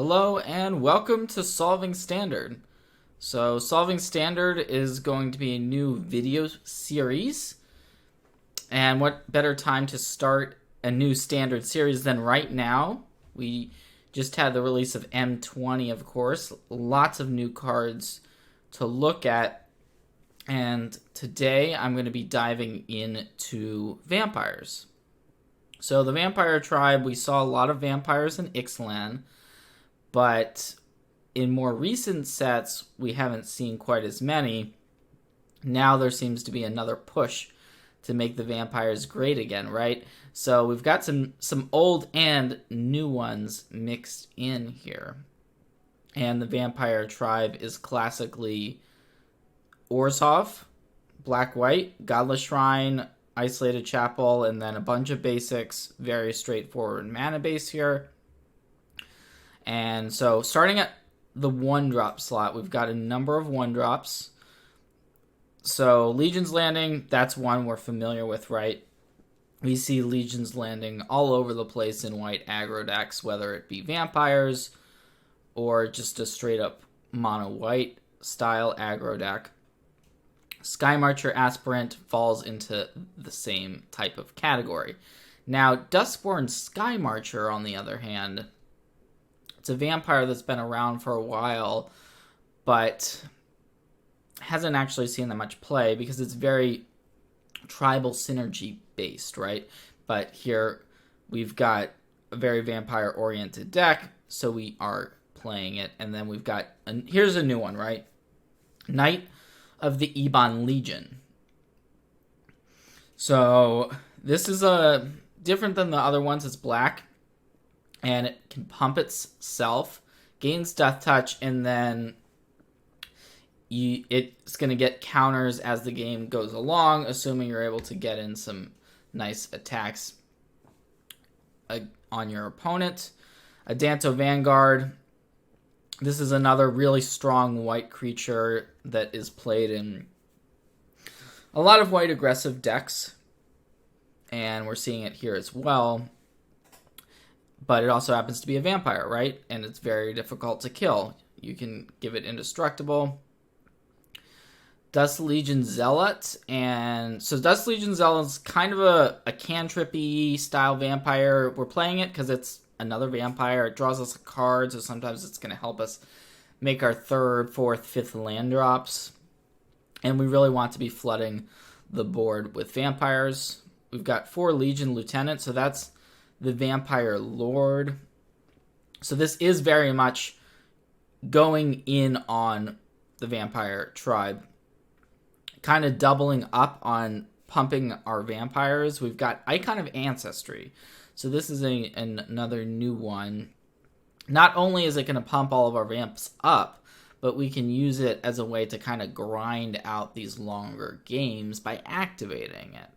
Hello and welcome to Solving Standard. So Solving Standard is going to be a new video series. And what better time to start a new standard series than right now? We just had the release of M20, of course. Lots of new cards to look at. And today I'm going to be diving into vampires. So the vampire tribe, we saw a lot of vampires in Ixalan. But in more recent sets, we haven't seen quite as many. Now there seems to be another push to make the vampires great again, right? So we've got some old and new ones mixed in here. And the vampire tribe is classically Orzhov, Black-White, Godless Shrine, Isolated Chapel, and then a bunch of basics. Very straightforward mana base here. And so starting at the 1-drop slot, we've got a number of 1-drops. So Legion's Landing, that's one we're familiar with, right? We see Legion's Landing all over the place in White Aggro decks, whether it be vampires or just a straight-up mono-white style aggro deck. Sky Marcher Aspirant falls into the same type of category. Now, Duskborn Sky Marcher, on the other hand, it's a vampire that's been around for a while, but hasn't actually seen that much play because it's very tribal synergy based, right? But here we've got a very vampire-oriented deck, so we are playing it. And then we've got, here's a new one, right? Knight of the Ebon Legion. So this is different than the other ones. It's black. And it can pump itself, gains Death Touch, and then it's going to get counters as the game goes along, assuming you're able to get in some nice attacks on your opponent. A Danto Vanguard. This is another really strong white creature that is played in a lot of white aggressive decks, and we're seeing it here as well. But it also happens to be a vampire, right? And it's very difficult to kill. You can give it indestructible. Dust Legion Zealot. And so Dust Legion Zealot is kind of a cantrip-y style vampire. We're playing it because it's another vampire. It draws us a card, so sometimes it's going to help us make our 3rd, 4th, 5th land drops. And we really want to be flooding the board with vampires. We've got 4 Legion Lieutenant, so that's the Vampire Lord. So this is very much going in on the Vampire Tribe. Kind of doubling up on pumping our vampires. We've got Icon of Ancestry. So this is another new one. Not only is it going to pump all of our vamps up, but we can use it as a way to kind of grind out these longer games by activating it.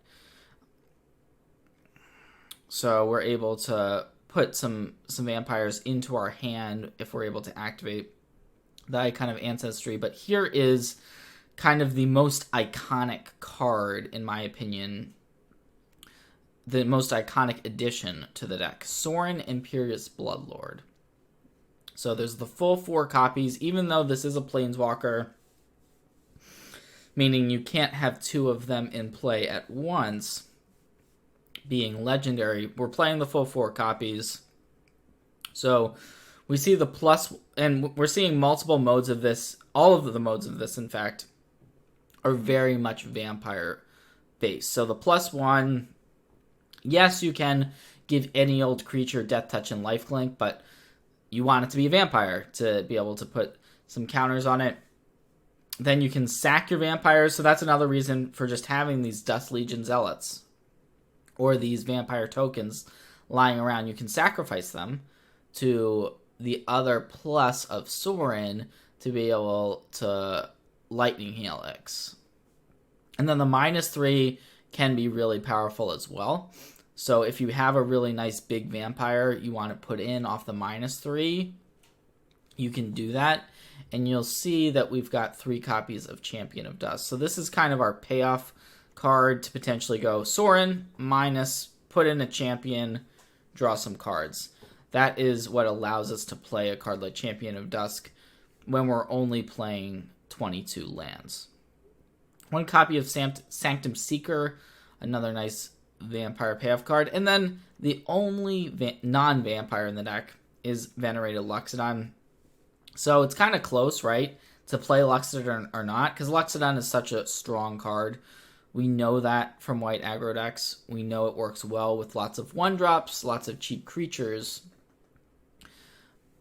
So we're able to put some vampires into our hand if we're able to activate the Icon of Ancestry. But here is kind of the most iconic card, in my opinion. The most iconic addition to the deck. Sorin Imperious Bloodlord. So there's the full 4 copies, even though this is a Planeswalker, meaning you can't have 2 of them in play at once. Being legendary, we're playing the full 4 copies. So we see the plus, and we're seeing multiple modes of this. All of the modes of this, in fact, are very much vampire based. So the +1, yes, you can give any old creature Death Touch and Lifelink, but you want it to be a vampire to be able to put some counters on it. Then you can sack your vampires, so that's another reason for just having these Dust Legion Zealots or these vampire tokens lying around. You can sacrifice them to the other plus of Sorin to be able to Lightning Helix. And then the -3 can be really powerful as well. So if you have a really nice big vampire you want to put in off the -3, you can do that. And you'll see that we've got 3 copies of Champion of Dust. So this is kind of our payoff card to potentially go Sorin, minus, put in a champion, draw some cards. that is what allows us to play a card like Champion of Dusk when we're only playing 22 lands. 1 copy of Sanctum Seeker, another nice vampire payoff card. And then the only non-vampire in the deck is Venerated Luxodon. So it's kind of close, right, to play Luxodon or not, because Luxodon is such a strong card. We know that from White Aggro decks. We know it works well with lots of 1-drops, lots of cheap creatures.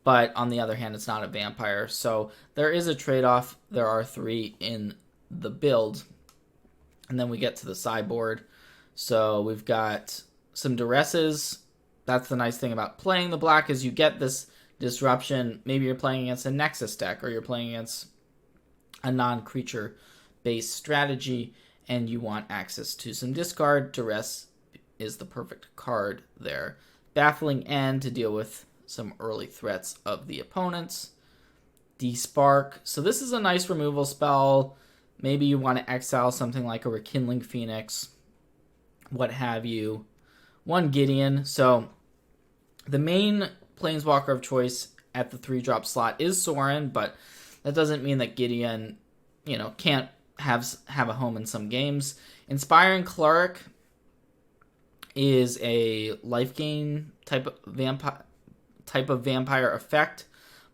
But on the other hand, it's not a vampire. So there is a trade-off. There are 3 in the build. And then we get to the sideboard. So we've got some Duresses. That's the nice thing about playing the black, is you get this disruption. Maybe you're playing against a Nexus deck, or you're playing against a non-creature based strategy, and you want access to some discard. Duress is the perfect card there. Baffling End to deal with some early threats of the opponents. Despark. So this is a nice removal spell. Maybe you want to exile something like a Rekindling Phoenix, what have you. 1 Gideon. So the main Planeswalker of choice at the 3-drop slot is Sorin, but that doesn't mean that Gideon, can't have a home in some games. Inspiring Cleric is a life gain type of vampire effect.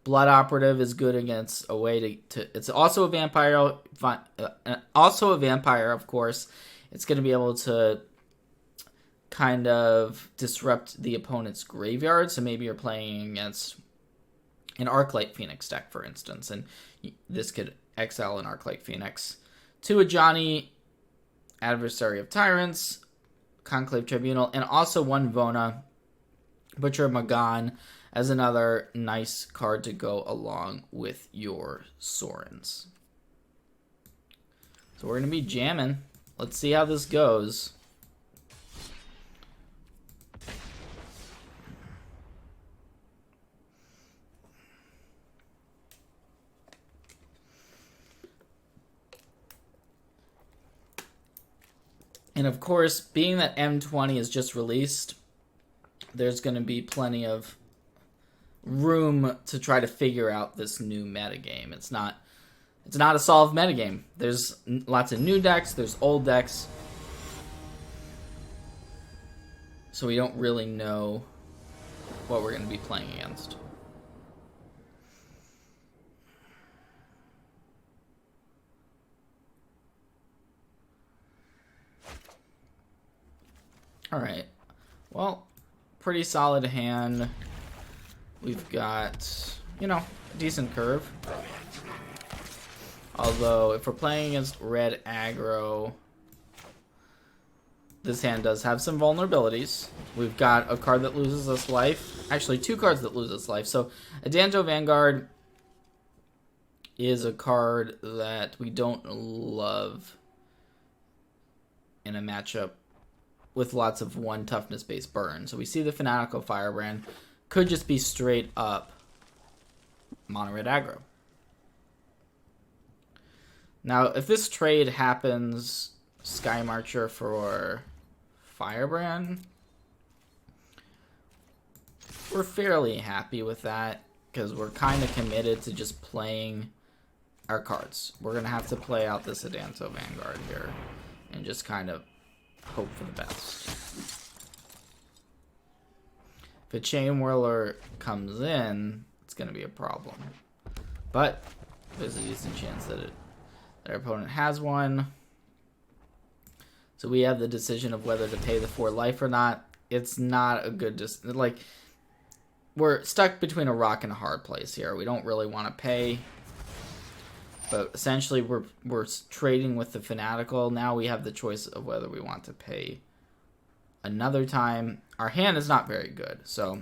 Blood Operative is good against a way to it's also a vampire, of course. It's going to be able to kind of disrupt the opponent's graveyard. So maybe you're playing against an Arclight Phoenix deck, for instance, and this could exile an Arclight Phoenix. 2 Ajani, Adversary of Tyrants, Conclave Tribunal, and also 1 Vona, Butcher of Magan, as another nice card to go along with your Sorins. So we're going to be jamming. Let's see how this goes. And of course, being that M20 is just released, there's going to be plenty of room to try to figure out this new metagame. It's not a solved metagame. There's lots of new decks, there's old decks. So we don't really know what we're going to be playing against. Alright, well, pretty solid hand. We've got, a decent curve. Although, if we're playing against red aggro, this hand does have some vulnerabilities. We've got a card that loses us life. Actually, 2 cards that lose us life. So, Adanto Vanguard is a card that we don't love in a matchup with lots of 1 toughness-based burn. So we see the Fanatical Firebrand. Could just be straight up mono red aggro. Now, if this trade happens, Sky Marcher for Firebrand, we're fairly happy with that, because we're kind of committed to just playing our cards. We're going to have to play out this Adanto Vanguard here, and just kind of hope for the best. If a Chain Whirler comes in, it's going to be a problem. But there's a decent chance that our opponent has one. So we have the decision of whether to pay the 4 life or not. It's not a good we're stuck between a rock and a hard place here. We don't really want to pay. But essentially, we're trading with the Fanatical. Now we have the choice of whether we want to pay another time. Our hand is not very good, so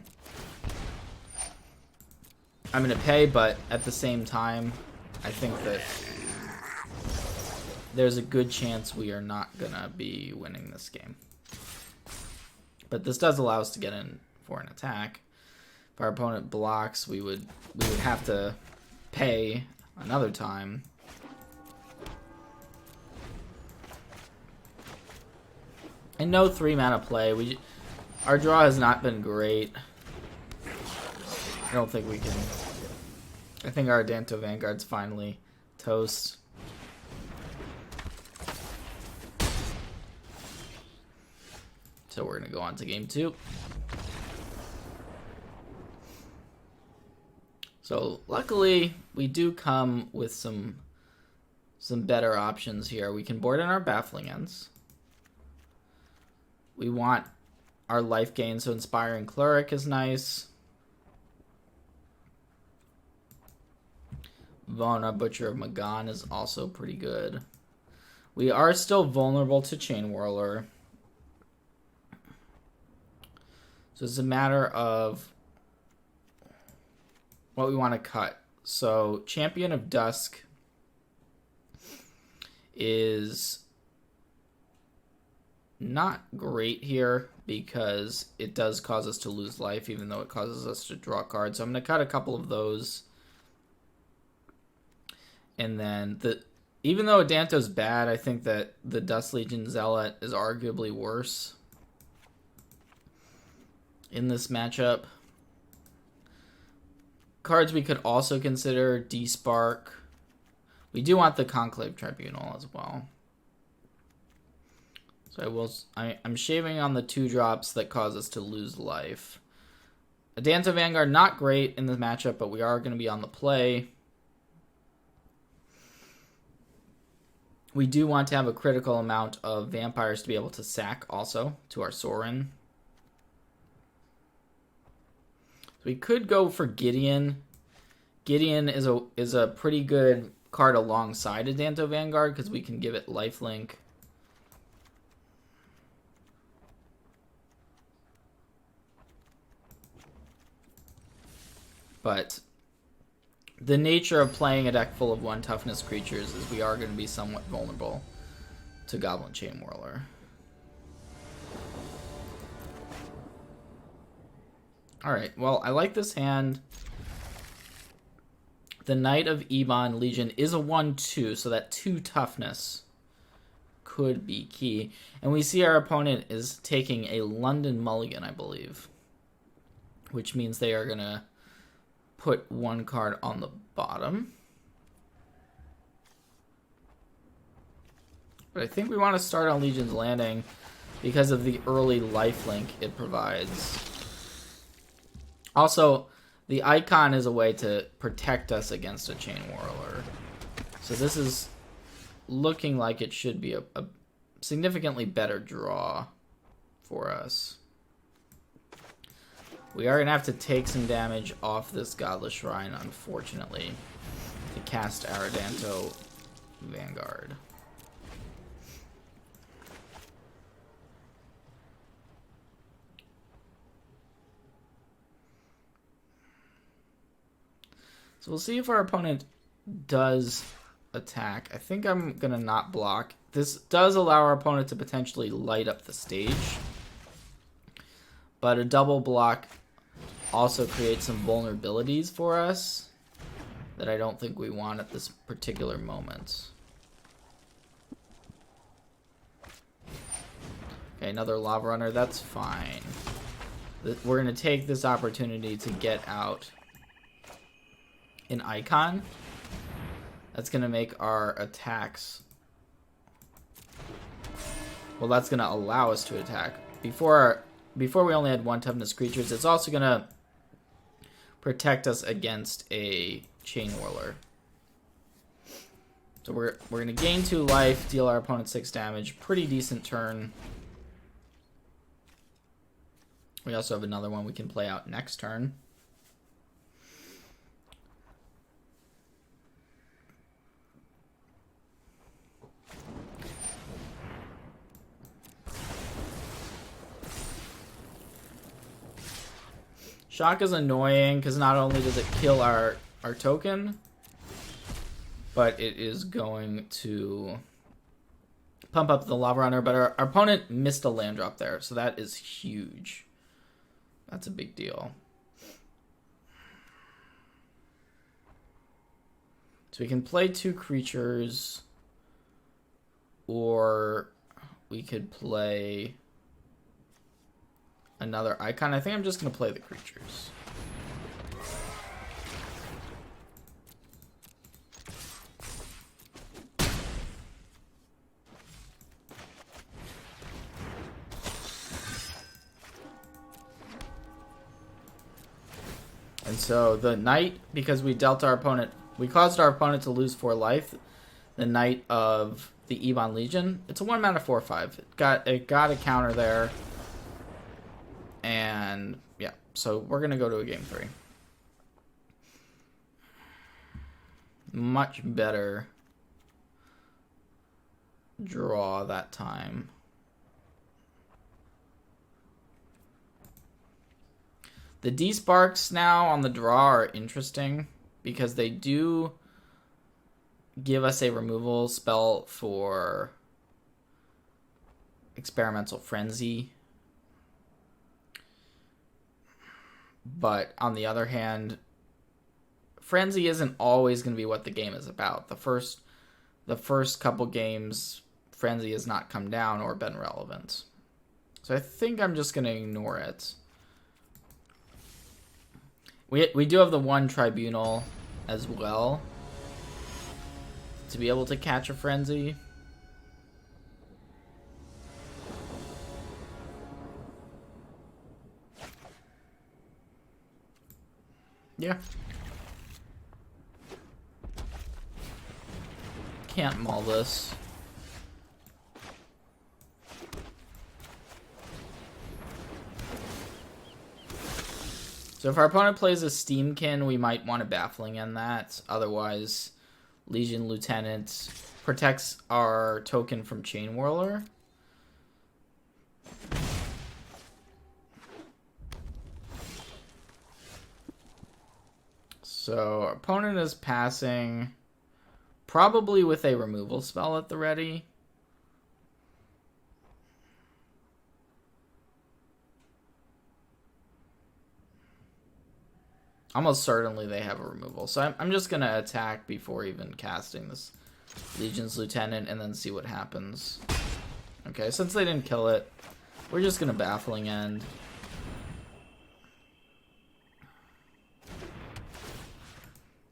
I'm going to pay, but at the same time, I think that there's a good chance we are not going to be winning this game. But this does allow us to get in for an attack. If our opponent blocks, we would have to pay another time. And no 3-mana play. Our draw has not been great. I don't think we can. I think our Adanto Vanguard's finally toast. So we're going to go on to game 2. So luckily, we do come with some better options here. We can board in our Baffling Ends. We want our life gain, so Inspiring Cleric is nice. Vona, Butcher of Magan is also pretty good. We are still vulnerable to Chain Whirler. So it's a matter of what we want to cut. So Champion of Dusk is not great here because it does cause us to lose life, even though it causes us to draw cards. So I'm going to cut a couple of those. And then, even though Adanto's bad, I think that the Dust Legion Zealot is arguably worse in this matchup. Cards we could also consider: D-Spark. We do want the Conclave Tribunal as well. So I'm shaving on the 2-drops that cause us to lose life. Adanto Vanguard, not great in the matchup, but we are going to be on the play. We do want to have a critical amount of vampires to be able to sack also to our Sorin. We could go for Gideon. Gideon is a pretty good card alongside Adanto Vanguard because we can give it lifelink. But the nature of playing a deck full of 1 toughness creatures is we are going to be somewhat vulnerable to Goblin Chain Whirler. Alright, well, I like this hand. The Knight of Ebon Legion is a 1/2, so that 2 toughness could be key. And we see our opponent is taking a London Mulligan, I believe, which means they are going to put 1 card on the bottom. But I think we want to start on Legion's Landing because of the early lifelink it provides. Also, the icon is a way to protect us against a Chain Whirler. So this is looking like it should be a significantly better draw for us. We are going to have to take some damage off this Godless Shrine, unfortunately, to cast our Adanto Vanguard. So we'll see if our opponent does attack. I think I'm going to not block. This does allow our opponent to potentially light up the stage. But a double block also creates some vulnerabilities for us that I don't think we want at this particular moment. Okay, another Lava Runner. That's fine. We're going to take this opportunity to get out an icon. That's going to make our attacks... Well, that's going to allow us to attack. Before we only had 1 toughness creatures. It's also going to protect us against a Chain Whirler. So we're going to gain 2 life, deal our opponent 6 damage. Pretty decent turn. We also have another one we can play out next turn. Shock is annoying because not only does it kill our token, but it is going to pump up the Lava Runner. But our opponent missed a land drop there, so that is huge. That's a big deal. So we can play 2 creatures, or we could play another icon. I think I'm just going to play the creatures. And so the Knight, because we dealt our opponent, we caused our opponent to lose 4 life. The Knight of the Ebon Legion, it's a 1 mana 4/5. It got a counter there. And yeah, so we're gonna go to a game 3. Much better draw that time. The D-Sparks now on the draw are interesting because they do give us a removal spell for Experimental Frenzy. But on the other hand, Frenzy isn't always going to be what the game is about. The first couple games, Frenzy has not come down or been relevant. So I think I'm just going to ignore it. We do have the 1 Tribunal as well to be able to catch a Frenzy. Yeah. Can't maul this. So if our opponent plays a Steamkin, we might want to Baffling End that. Otherwise, Legion Lieutenant protects our token from Chain Whirler. So our opponent is passing probably with a removal spell at the ready. Almost certainly they have a removal. So I'm just going to attack before even casting this Legion's Lieutenant and then see what happens. Okay, since they didn't kill it, we're just going to Baffling End.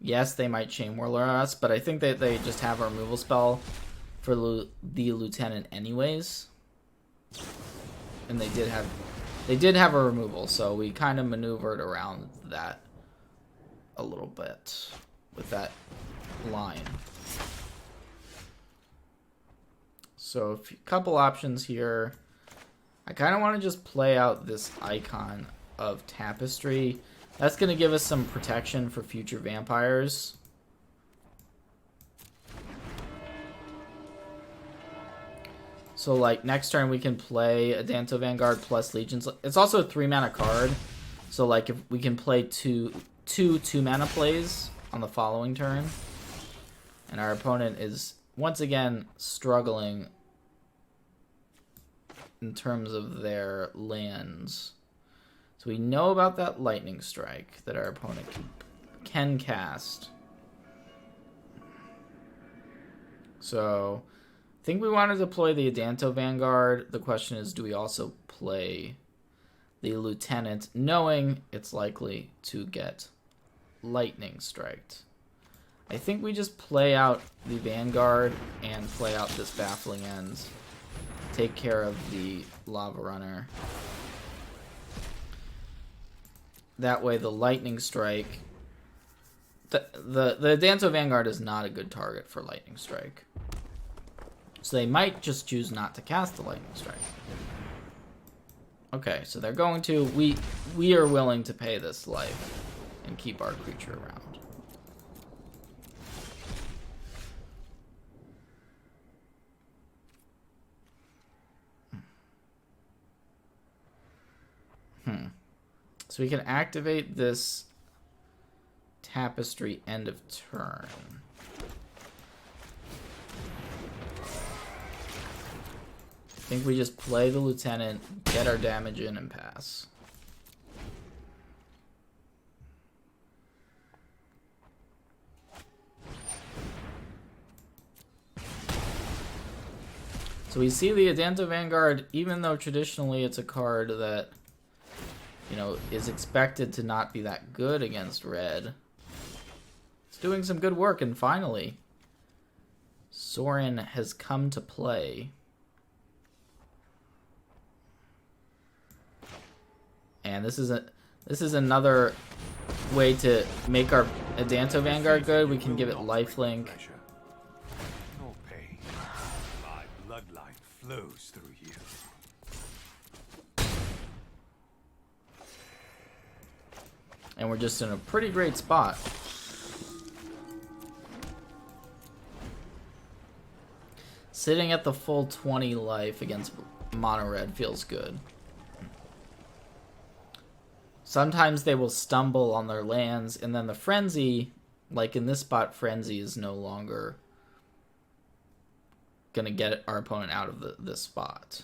Yes, they might Chain Whirler us, but I think that they just have a removal spell for the Lieutenant anyways. And they did have a removal, so we kind of maneuvered around that a little bit with that line. So a couple options here. I kind of want to just play out this icon of Tapestry. That's going to give us some protection for future vampires. So like next turn we can play a Danto Vanguard plus Legions. It's also a 3 mana card. So like if we can play two 2 mana plays on the following turn. And our opponent is once again struggling in terms of their lands. So we know about that Lightning Strike that our opponent can cast. So I think we want to deploy the Adanto Vanguard. The question is, do we also play the Lieutenant, knowing it's likely to get Lightning Striked? I think we just play out the Vanguard and play out this Baffling End. Take care of the Lava Runner. That way the Lightning Strike... The Danto Vanguard is not a good target for Lightning Strike. So they might just choose not to cast the Lightning Strike. Okay, so they're going to... We are willing to pay this life and keep our creature around. So we can activate this Tapestry end of turn. I think we just play the Lieutenant, get our damage in, and pass. So we see the Adanto Vanguard, even though traditionally it's a card that, you know, is expected to not be that good against red. It's doing some good work, and finally, Sorin has come to play. And this is another way to make our Adanto Vanguard good. We can give it lifelink. No pain. My bloodline flows through you. And we're just in a pretty great spot. Sitting at the full 20 life against mono red feels good. Sometimes they will stumble on their lands, and then the Frenzy, like in this spot, Frenzy is no longer going to get our opponent out of this spot.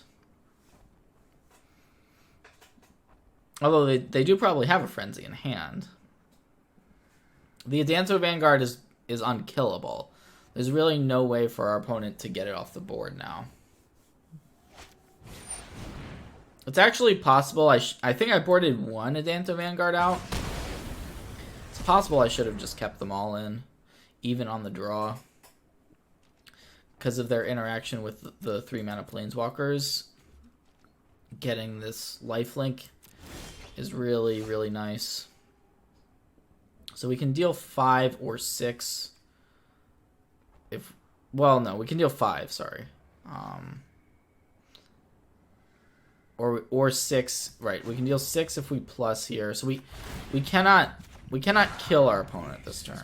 Although they do probably have a Frenzy in hand. The Adanto Vanguard is unkillable. There's really no way for our opponent to get it off the board now. It's actually possible. I think I boarded one Adanto Vanguard out. It's possible I should have just kept them all in, even on the draw. Because of their interaction with the 3-mana Planeswalkers. Getting this lifelink is really, really nice. So we can deal 5 or 6. Well, no, we can deal 5, sorry. Or 6, right? We can deal 6 if we plus here. So we cannot kill our opponent this turn.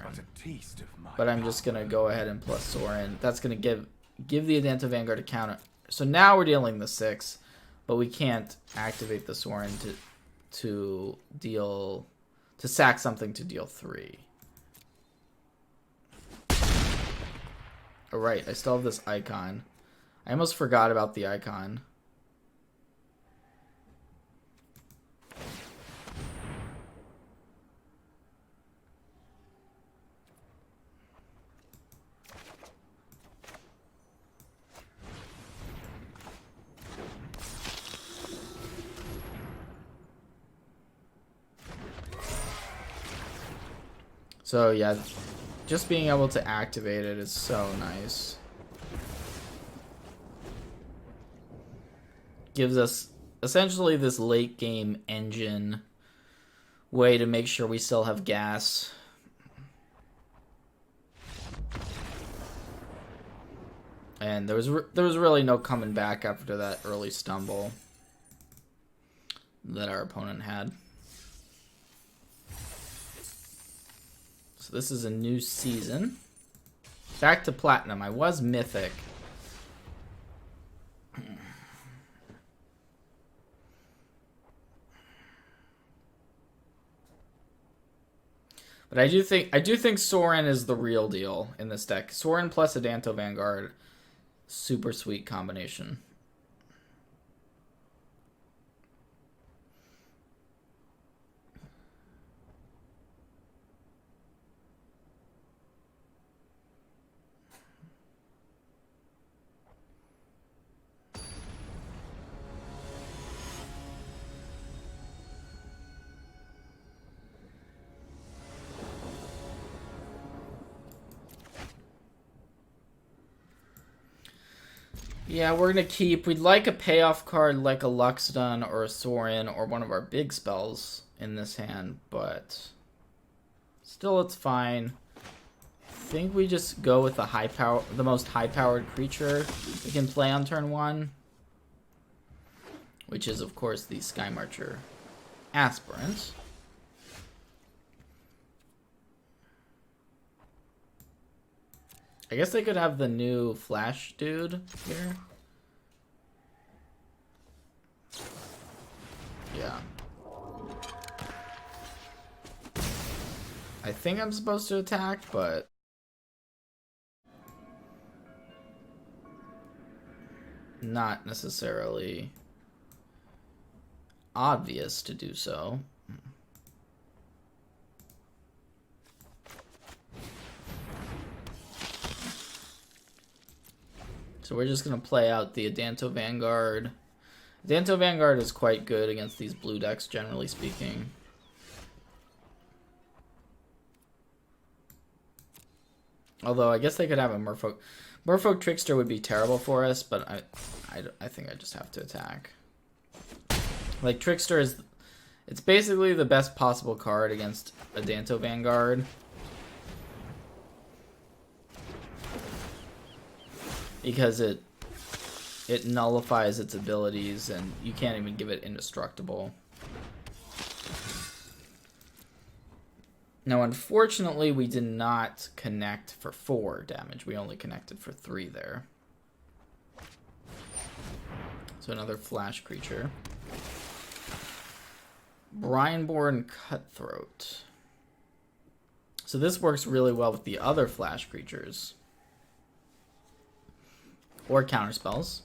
But I'm just gonna go ahead and plus Sorin. That's gonna give the Adanto Vanguard a counter. So now we're dealing the 6, but we can't activate the Sorin to sack something to deal 3. Oh, right, I still have this icon. I almost forgot about the icon. So yeah, just being able to activate it is so nice. Gives us essentially this late game engine way to make sure we still have gas. And there was really no coming back after that early stumble that our opponent had. So this is a new season. Back to Platinum. I was Mythic. But I do think Sorin is the real deal in this deck. Sorin plus Adanto Vanguard. Super sweet combination. Yeah, we're going to keep... We'd like a payoff card like a Luxdun or a Sorin or one of our big spells in this hand, but still it's fine. I think we just go with the most high-powered creature we can play on turn 1, which is, of course, the Sky Marcher Aspirant. I guess they could have the new Flash dude here. Yeah. I think I'm supposed to attack, but not necessarily obvious to do so. So we're just going to play out the Adanto Vanguard. Adanto Vanguard is quite good against these blue decks, generally speaking. Although, I guess they could have a Merfolk. Merfolk Trickster would be terrible for us, but I think I just have to attack. Like, Trickster It's basically the best possible card against a Danto Vanguard. Because it nullifies its abilities and you can't even give it indestructible. Now, unfortunately, we did not connect for 4 damage. We only connected for 3 there. So another flash creature. Brineborn Cutthroat. So this works really well with the other flash creatures. Or counterspells.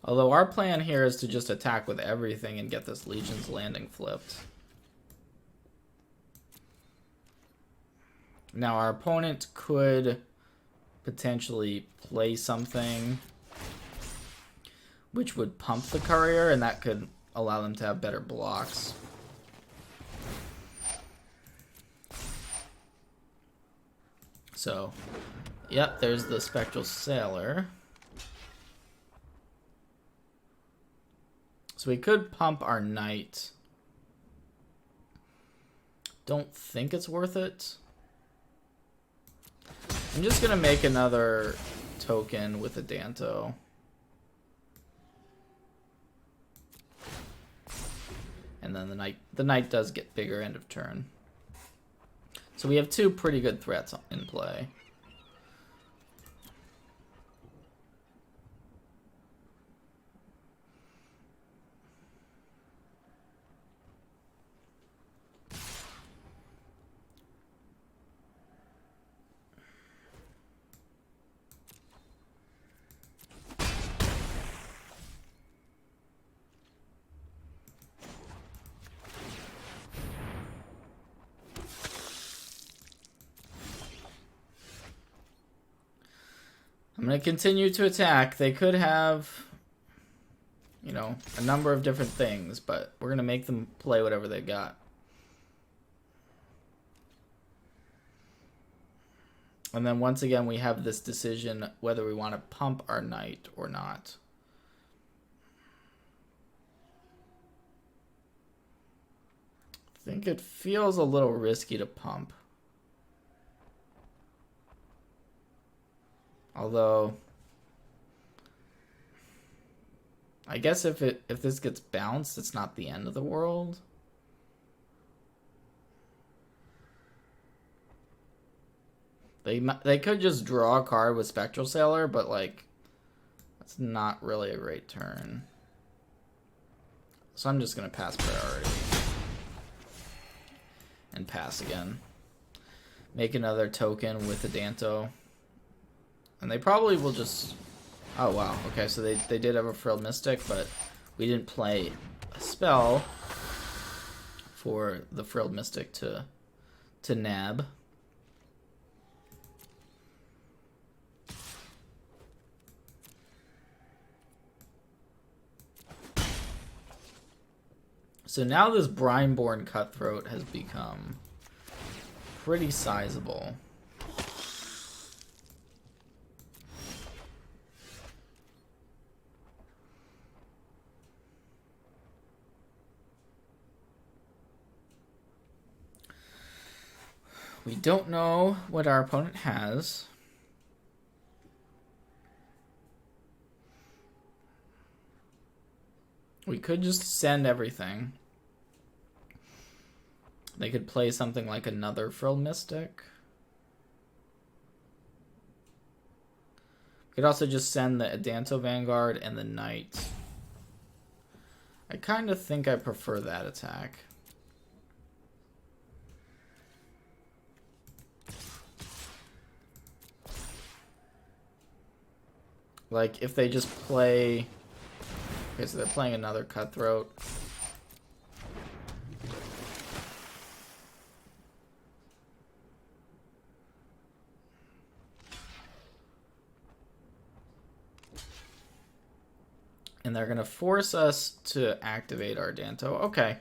Although our plan here is to just attack with everything and get this Legion's Landing flipped. Now our opponent could potentially play something which would pump the courier, and that could allow them to have better blocks. So, yep, there's the Spectral Sailor. So we could pump our Knight. Don't think it's worth it. I'm just gonna make another token with a Danto. And then the Knight does get bigger end of turn. So we have 2 pretty good threats in play. I'm going to continue to attack. They could have, you know, a number of different things, but we're going to make them play whatever they got. And then once again, we have this decision whether we want to pump our Knight or not. I think it feels a little risky to pump. Although, I guess if this gets bounced, it's not the end of the world. They could just draw a card with Spectral Sailor, but like, that's not really a great turn. So I'm just gonna pass priority and pass again. Make another token with a Danto. And they probably will just... Oh, wow. Okay, so they did have a Frilled Mystic, but we didn't play a spell for the Frilled Mystic to nab. So now this Brineborn Cutthroat has become pretty sizable. We don't know what our opponent has. We could just send everything. They could play something like another Frilled Mystic. We could also just send the Adanto Vanguard and the Knight. I kind of think I prefer that attack. Like, if they just play... Okay, so they're playing another Cutthroat. And they're going to force us to activate our Danto. Okay.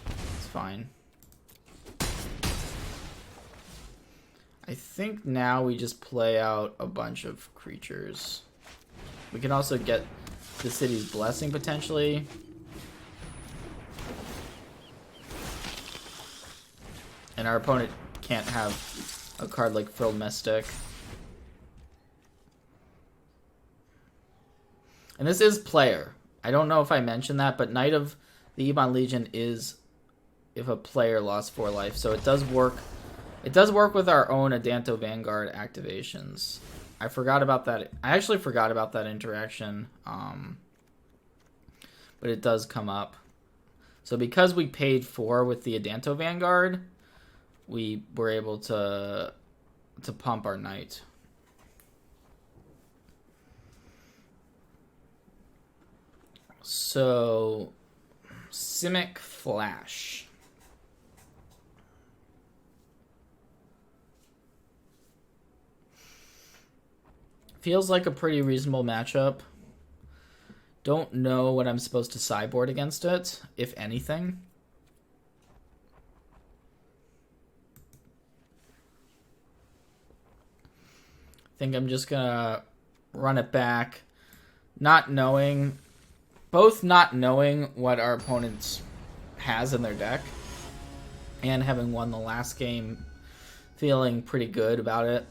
It's fine. I think now we just play out a bunch of creatures. We can also get the City's Blessing, potentially. And our opponent can't have a card like Frilled Mystic. And this is player. I don't know if I mentioned that, but Knight of the Ebon Legion is if a player lost 4 life. So it does work. It does work with our own Adanto Vanguard activations. I forgot about that. I actually forgot about that interaction. But it does come up. So because we paid 4 with the Adanto Vanguard, we were able to pump our Knight. So, Simic Flash. Feels like a pretty reasonable matchup. Don't know what I'm supposed to sideboard against it, if anything. Think I'm just gonna run it back, both not knowing what our opponent has in their deck, and having won the last game, feeling pretty good about it.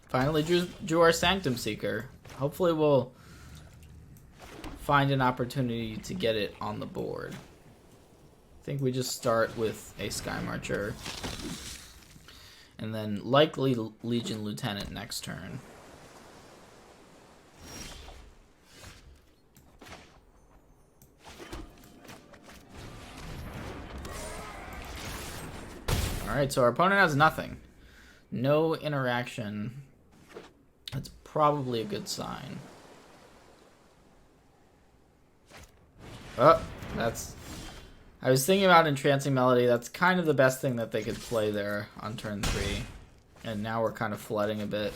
Finally drew our Sanctum Seeker. Hopefully we'll find an opportunity to get it on the board. I think we just start with a Sky Marcher. And then likely Legion Lieutenant next turn. Alright, so our opponent has nothing. No interaction. That's probably a good sign. Oh, that's... I was thinking about Entrancing Melody. That's kind of the best thing that they could play there on turn 3. And now we're kind of flooding a bit.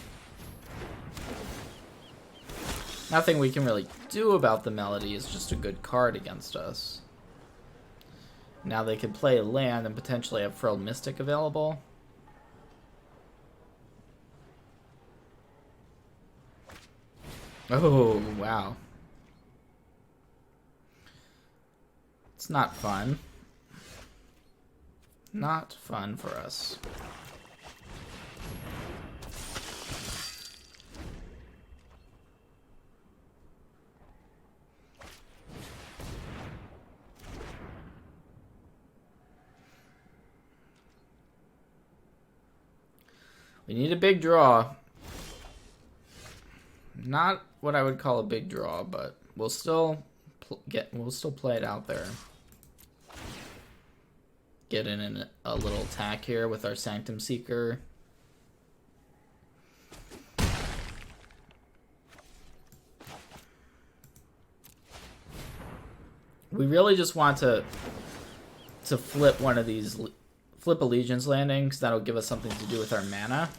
Nothing we can really do about the Melody. It's just a good card against us. Now they could play a land and potentially have Frilled Mystic available. Oh, wow. It's not fun. Not fun for us. We need a big draw. Not what I would call a big draw, but we'll still play it out there. Get in a little attack here with our Sanctum Seeker. We really just want to flip one of these, flip a Legion's Landing, because that'll give us something to do with our mana.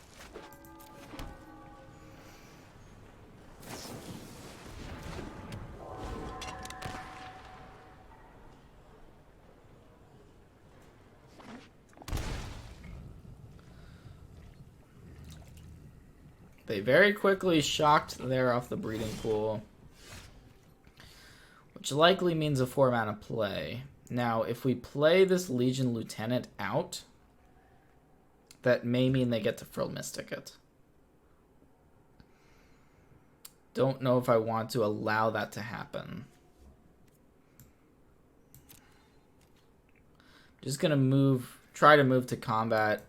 They very quickly shocked there off the Breeding Pool, which likely means a 4-mana play. Now, if we play this Legion Lieutenant out, that may mean they get to Frilled Mystic it. Don't know if I want to allow that to happen. Just gonna try to move to combat,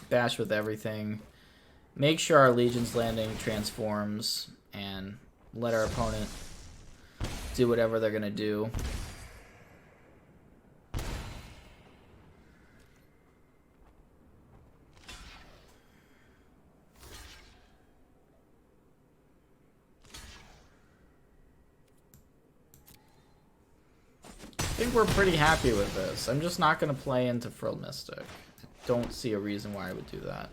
bash with everything. Make sure our Legion's Landing transforms and let our opponent do whatever they're going to do. I think we're pretty happy with this. I'm just not going to play into Frilled Mystic. Don't see a reason why I would do that.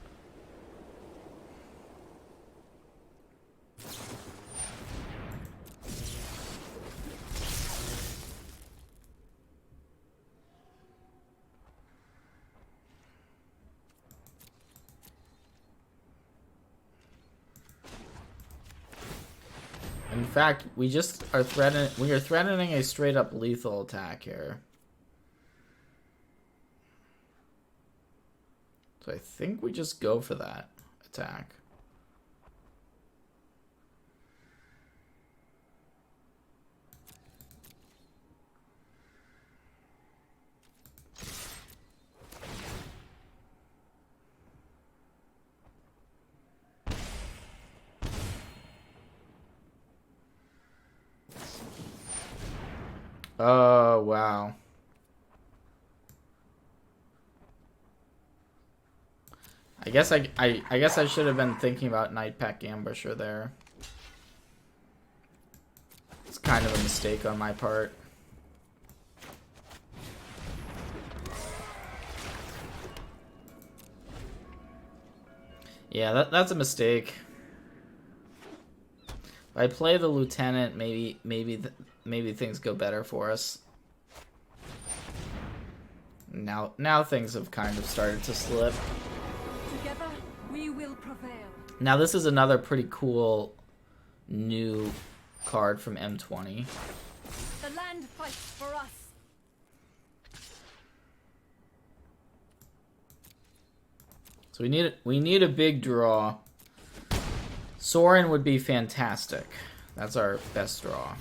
In fact, we just are threatening. We are threatening a straight up lethal attack here. So I think we just go for that attack. Oh, wow. I guess I should have been thinking about Nightpack Ambusher there. It's kind of a mistake on my part. Yeah, that's a mistake. If I play the Lieutenant, maybe things go better for us. Now things have kind of started to slip. Together we will prevail. Now this is another pretty cool new card from M20. The land fights for us. So we need a big draw. Sorin would be fantastic. That's our best draw.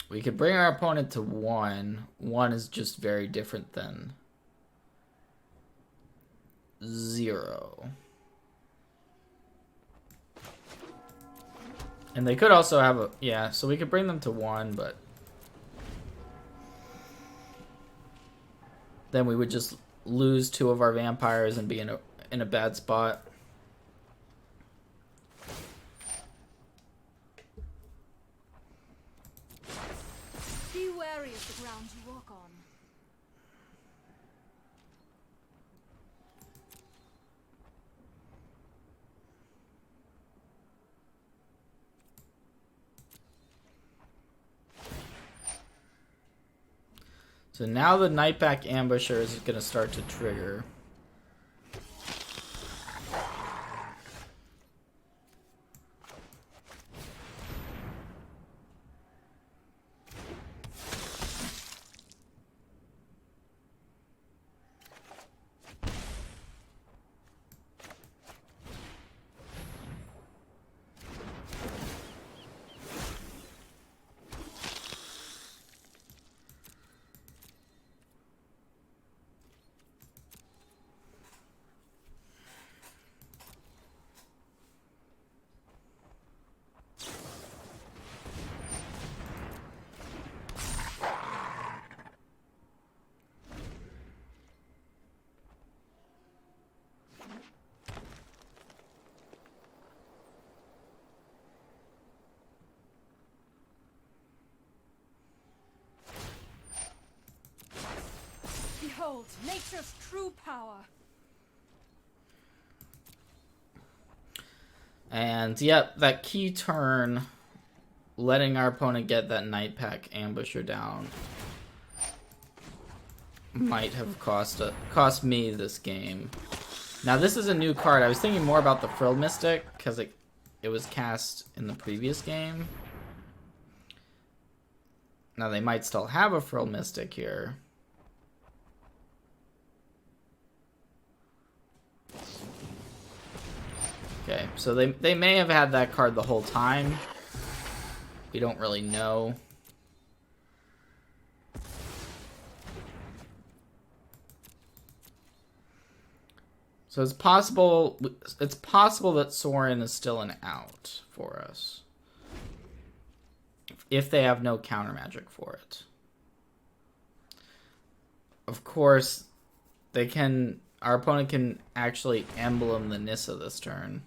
We could bring our opponent to 1. 1 is just very different than 0. And they could also have a... Yeah, so we could bring them to 1, but... Then we would just lose 2 of our vampires and be in a bad spot. Be wary of the ground you walk on. So now the Nightpack Ambusher is going to start to trigger. Behold, nature's true power. And yep, that key turn, letting our opponent get that Nightpack Ambusher down, might have cost me this game. Now this is a new card. I was thinking more about the Frill Mystic because it was cast in the previous game. Now they might still have a Frill Mystic here. Okay, so they may have had that card the whole time. We don't really know. So it's possible that Sorin is still an out for us. If they have no counter magic for it. Of course, our opponent can actually emblem the Nissa this turn.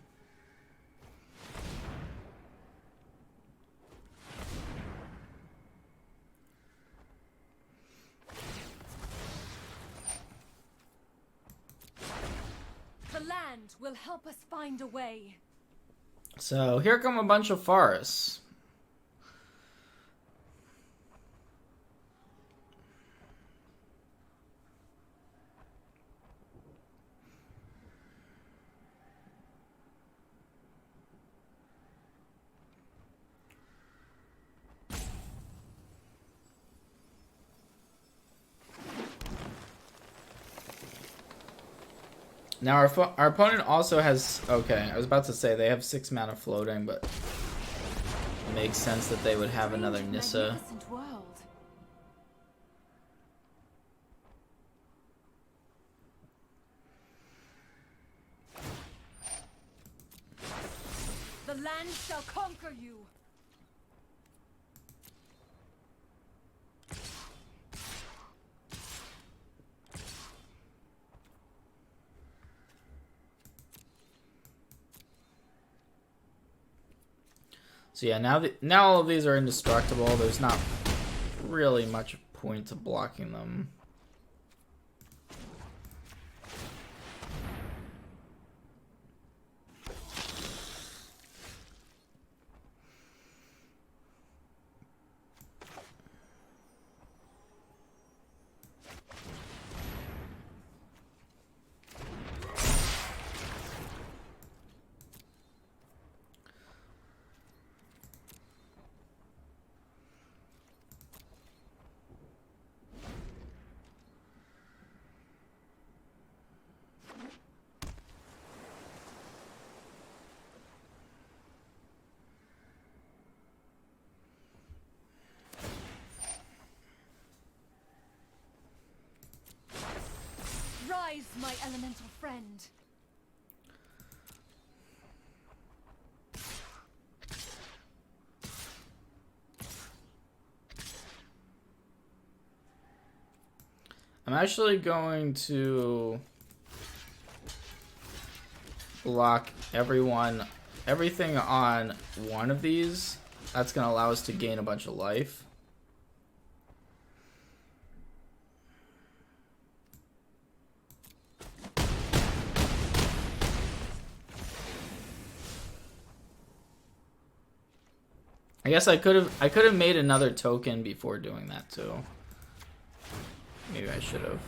The land will help us find a way. So here come a bunch of forests. Now our opponent also has... Okay, I was about to say they have 6 mana floating, but it makes sense that they would have another Nissa. The land shall conquer you. So yeah, now all of these are indestructible. There's not really much point to blocking them. Rise, my elemental friend. I'm actually going to block everything on one of these. That's going to allow us to gain a bunch of life. I guess I could have made another token before doing that too. Maybe I should have.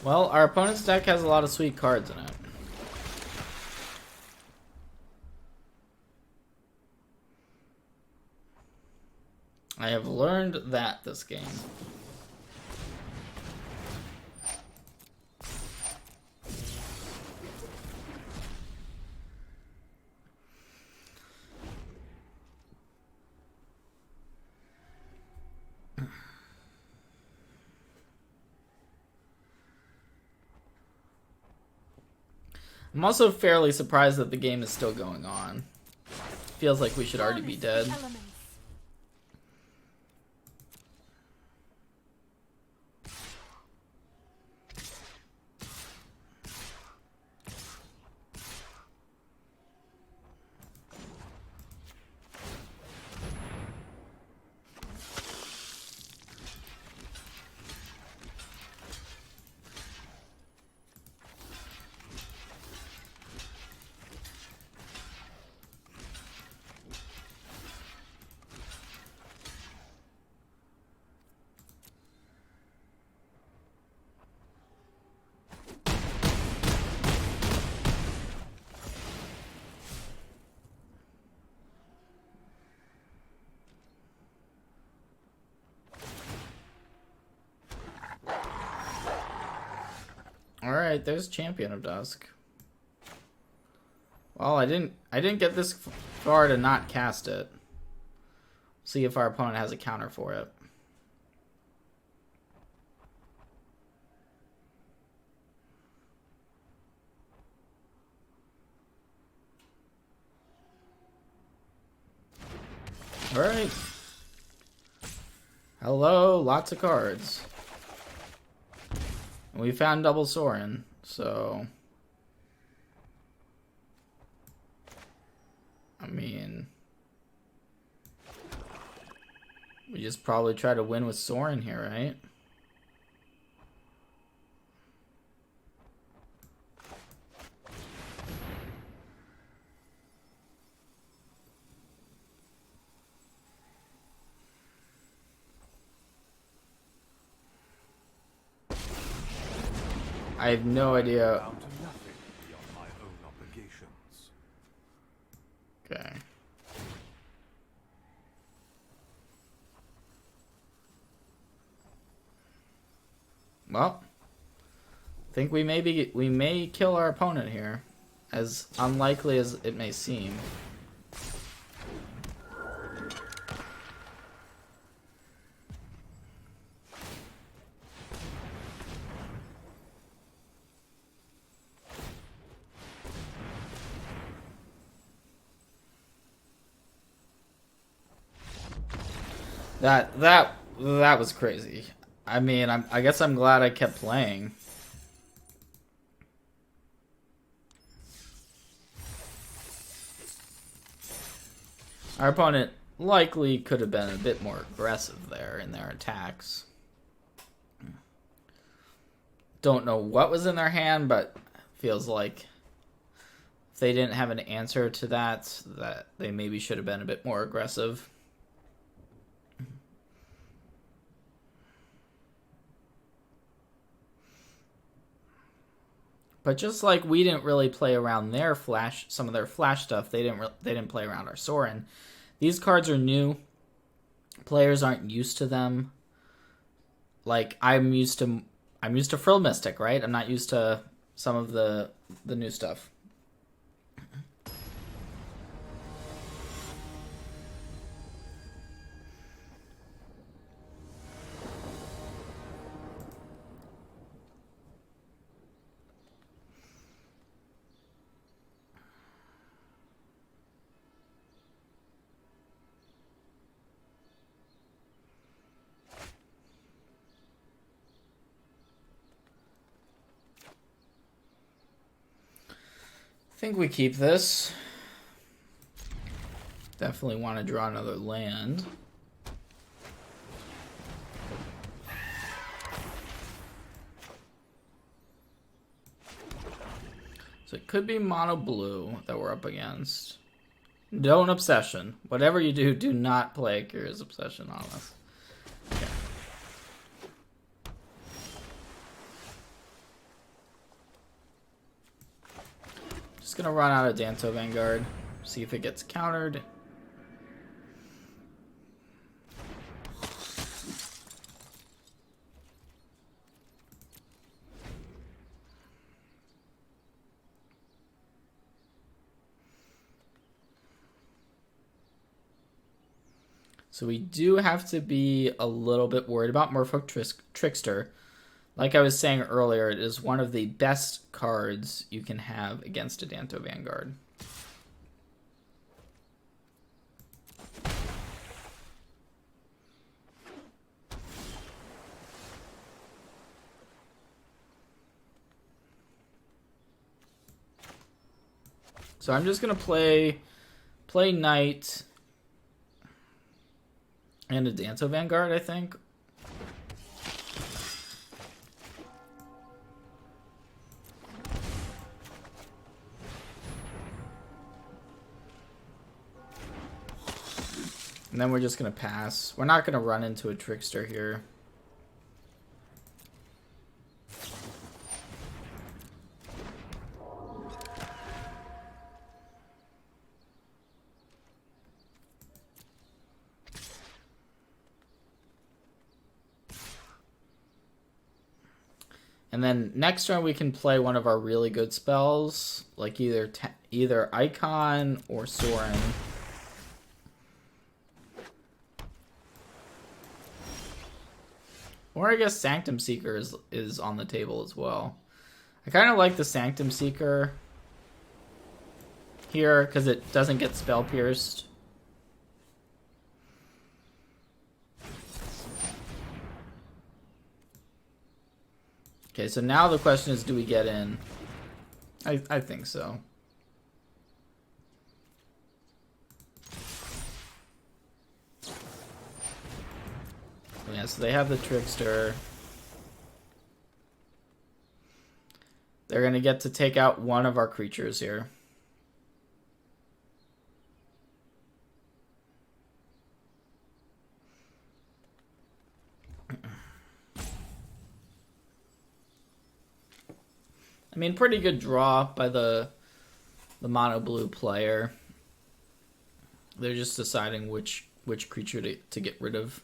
Well, our opponent's deck has a lot of sweet cards in it. I have learned that this game. I'm also fairly surprised that the game is still going on. Feels like we should already be dead. Alright, there's Champion of Dusk. Well, I didn't get this far to not cast it. See if our opponent has a counter for it. Alright. Hello, lots of cards. We found double Sorin, so I mean, we just probably try to win with Sorin here, right? I have no idea. Down to nothing beyond my own obligations. Okay. Well, I think we may kill our opponent here, as unlikely as it may seem. That was crazy. I mean, I guess I'm glad I kept playing. Our opponent likely could have been a bit more aggressive there in their attacks. Don't know what was in their hand, but feels like if they didn't have an answer to that they maybe should have been a bit more aggressive. But just like we didn't really play around some of their flash stuff, they didn't play around our Sorin. These cards are new. Players aren't used to them. Like I'm used to Frill Mystic, right? I'm not used to some of the new stuff. I think we keep this. Definitely want to draw another land. So it could be mono blue that we're up against. Don't Obsession. Whatever you do, do not play Curious Obsession on us. Okay. Just gonna run out of Danto Vanguard, see if it gets countered. So we do have to be a little bit worried about Merfolk Trickster. Like I was saying earlier, it is one of the best cards you can have against a Danto Vanguard. So I'm just gonna play Knight and a Danto Vanguard, I think. And then we're just going to pass. We're not going to run into a Trickster here. And then next turn we can play one of our really good spells, like either Icon or Sorin. Or I guess Sanctum Seeker is on the table as well. I kind of like the Sanctum Seeker here because it doesn't get spell pierced. Okay, so now the question is, do we get in? I think so. Yeah, so they have the Trickster. They're going to get to take out one of our creatures here. I mean, pretty good draw by the mono blue player. They're just deciding which creature to get rid of.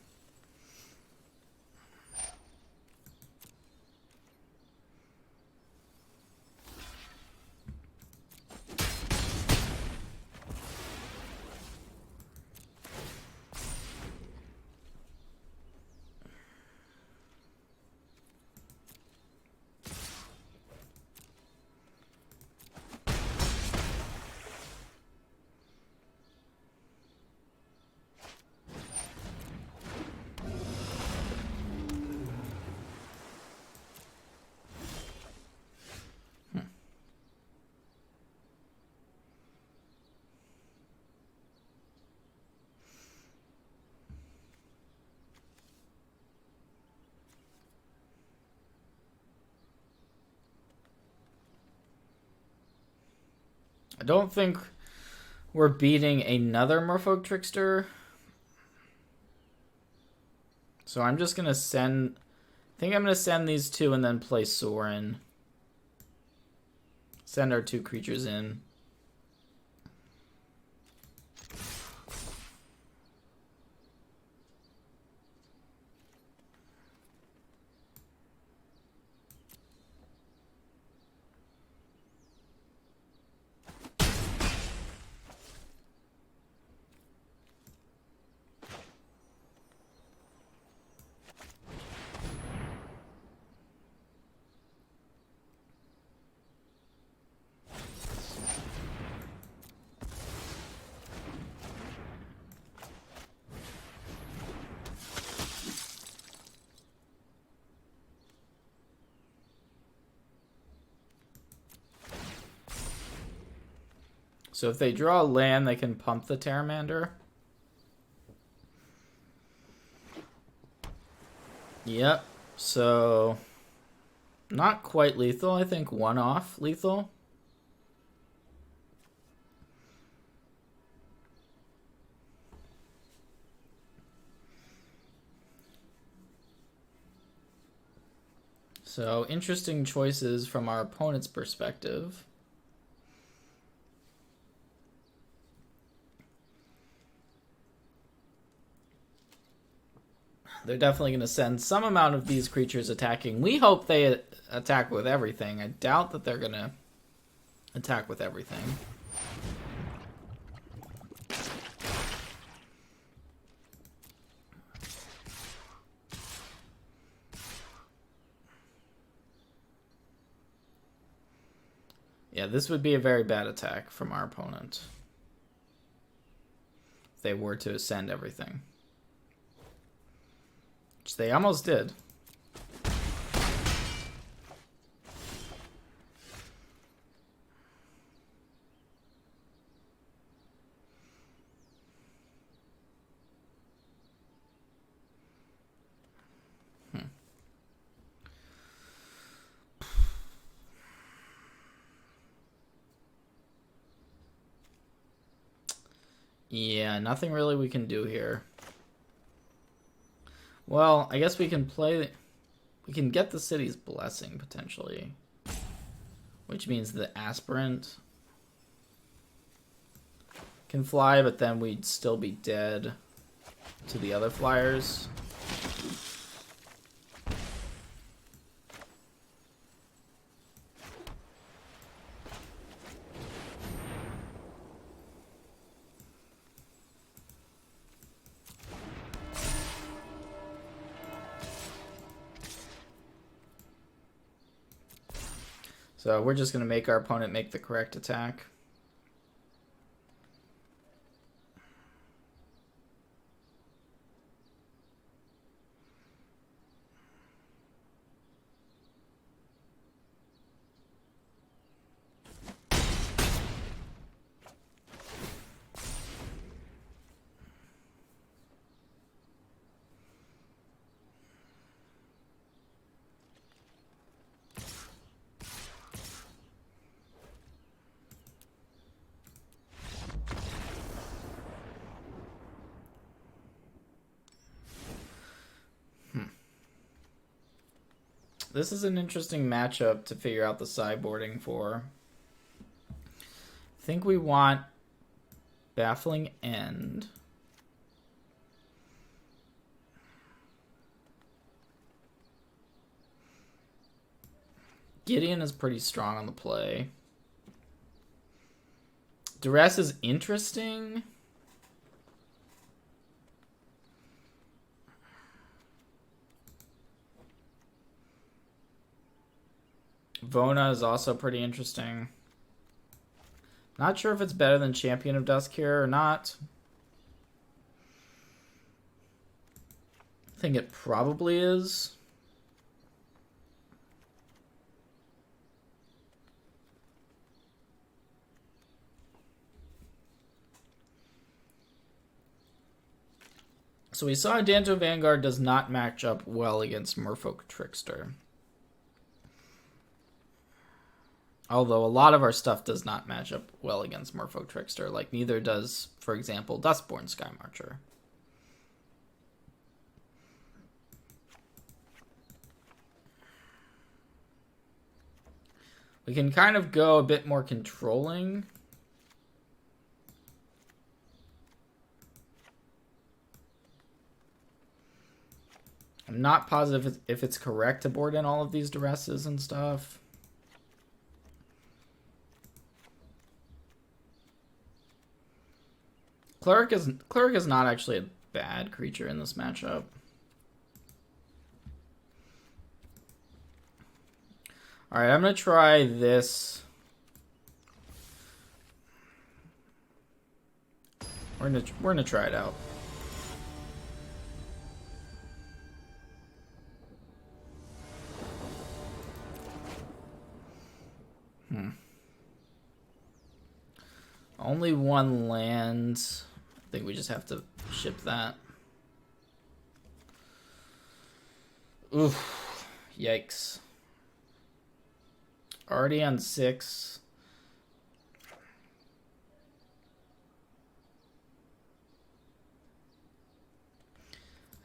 I don't think we're beating another Merfolk Trickster. So I'm just going to send... I think I'm going to send these two and then play Sorin. Send our two creatures in. So if they draw a land, they can pump the Pteramander. Yep. So not quite lethal. I think one off lethal. So interesting choices from our opponent's perspective. They're definitely going to send some amount of these creatures attacking. We hope they attack with everything. I doubt that they're going to attack with everything. Yeah, this would be a very bad attack from our opponent. If they were to send everything. Which they almost did. Yeah, nothing really we can do here. Well, I guess we can play... We can get the city's blessing, potentially. Which means the aspirant can fly, but then we'd still be dead to the other flyers. So we're just going to make our opponent make the correct attack. This is an interesting matchup to figure out the sideboarding for. I think we want Baffling End. Gideon is pretty strong on the play. Duress is interesting. Vona is also pretty interesting. Not sure if it's better than Champion of Dusk here or not. I think it probably is. So we saw Danto Vanguard does not match up well against Merfolk Trickster. Although a lot of our stuff does not match up well against Merfolk Trickster, like neither does, for example, Dustborn Sky Marcher. We can kind of go a bit more controlling. I'm not positive if it's correct to board in all of these duresses and stuff. Cleric is not actually a bad creature in this matchup. All right, I'm gonna try this. We're gonna try it out. Only one land. I think we just have to ship that. Oof. Yikes. Already on 6.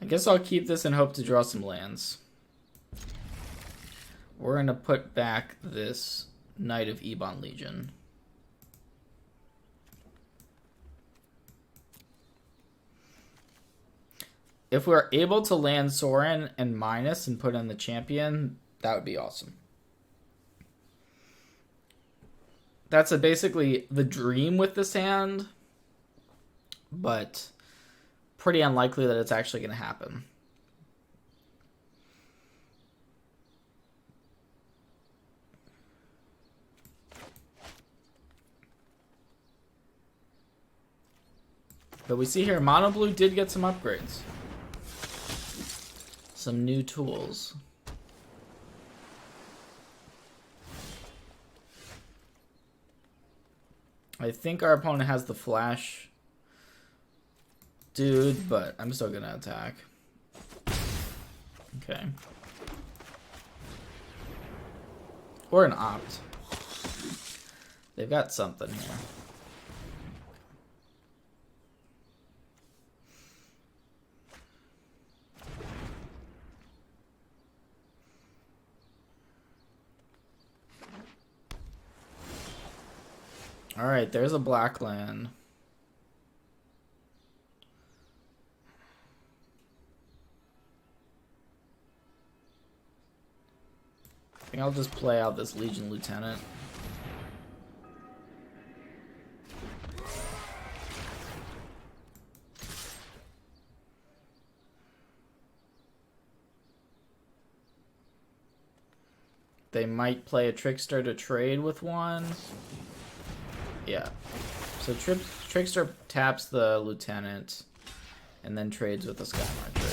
I guess I'll keep this and hope to draw some lands. We're going to put back this Knight of Ebon Legion. If we're able to land Sorin and minus and put in the champion, that would be awesome. That's basically the dream with this hand, but pretty unlikely that it's actually going to happen. But we see here, Mono Blue did get some upgrades. Some new tools. I think our opponent has the flash dude, but I'm still gonna attack. Okay. Or an opt. They've got something here. Alright, there's a black land. I think I'll just play out this Legion Lieutenant. They might play a Trickster to trade with one. Yeah. So Trickster taps the Lieutenant and then trades with the Sky Marcher.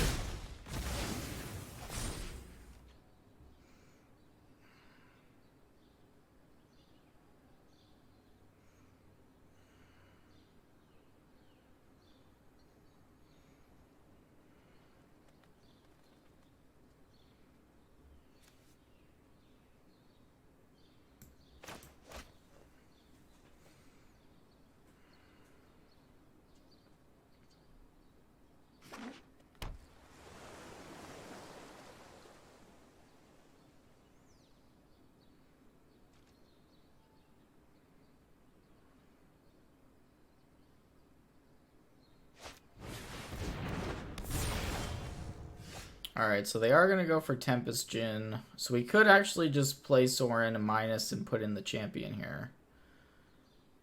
Alright, so they are going to go for Tempest Djinn. So we could actually just play Sorin a minus and put in the champion here.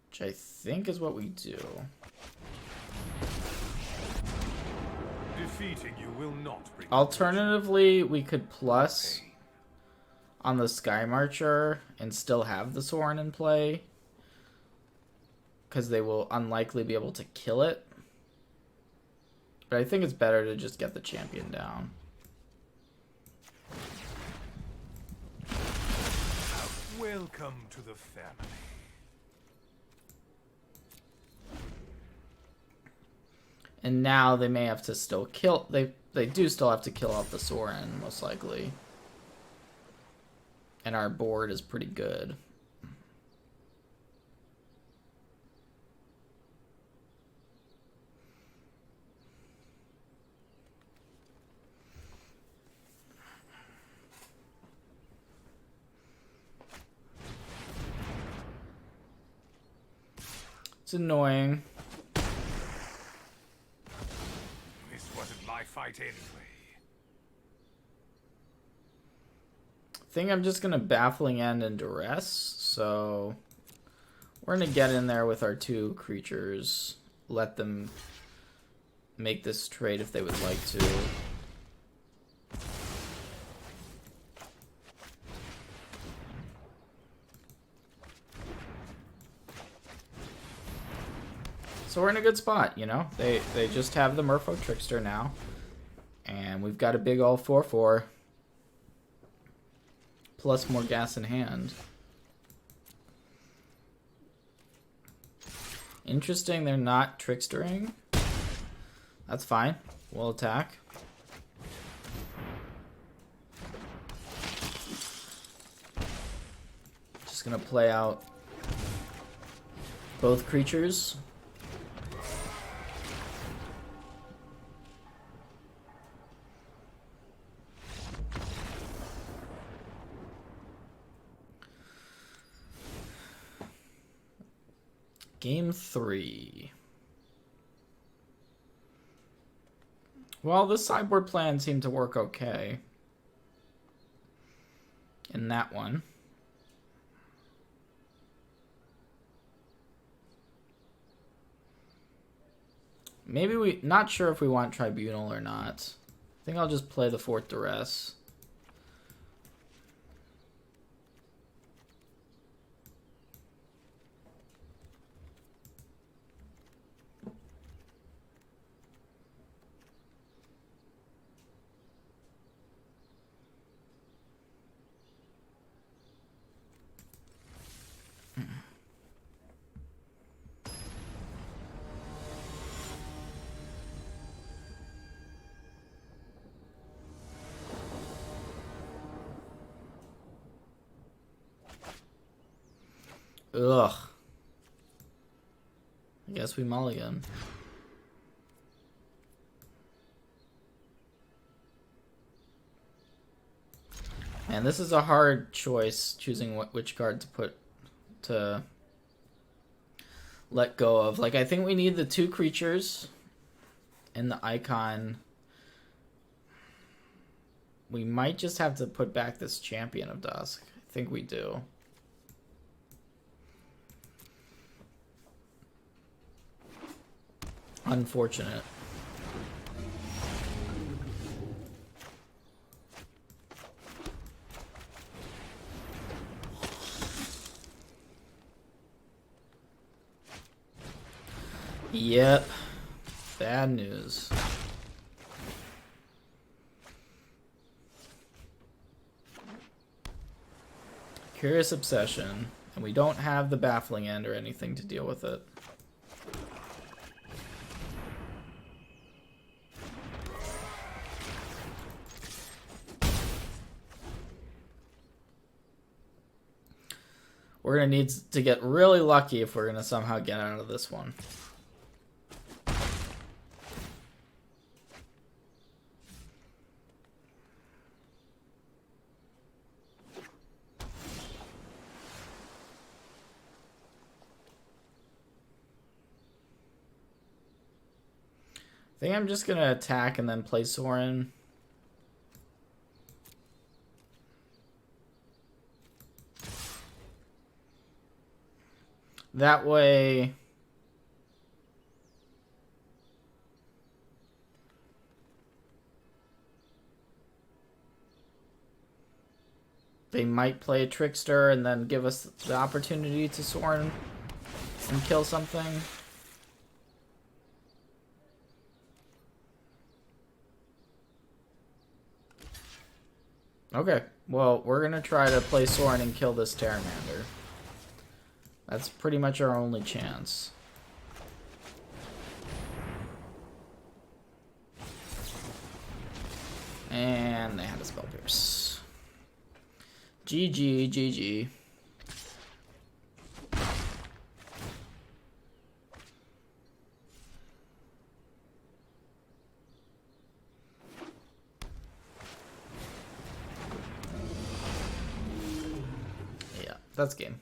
Which I think is what we do. Defeating you will not bring Alternatively, we could plus on the Sky Marcher and still have the Sorin in play. Because they will unlikely be able to kill it. But I think it's better to just get the champion down. Welcome to the family. And now they may have to still kill... They do still have to kill off the Sorin, most likely. And our board is pretty good. It's annoying. This wasn't my fight anyway. I think I'm just going to Baffling End and Duress. So we're going to get in there with our two creatures. Let them make this trade if they would like to. So we're in a good spot, you know? They just have the Merfolk Trickster now. And we've got a big ol' 4/4. Plus more gas in hand. Interesting, they're not Trickstering. That's fine. We'll attack. Just gonna play out both creatures. Game 3. Well, this sideboard plan seemed to work okay. In that one. Maybe not sure if we want Tribunal or not. I think I'll just play the 4th Duress. Ugh. I guess we mulligan. And this is a hard choice, choosing which card to put to let go of. Like, I think we need the 2 creatures and the icon. We might just have to put back this Champion of Dusk. I think we do. Unfortunate. Yep. Bad news. Curious Obsession. And we don't have the Baffling End or anything to deal with it. We're going to need to get really lucky if we're going to somehow get out of this one. I think I'm just going to attack and then play Sorin. That way... they might play a Trickster and then give us the opportunity to Sorin and kill something. Okay, well, we're gonna try to play Sorin and kill this Pteramander. That's pretty much our only chance. And they had a Spell Pierce. GG, GG. Yeah, that's game.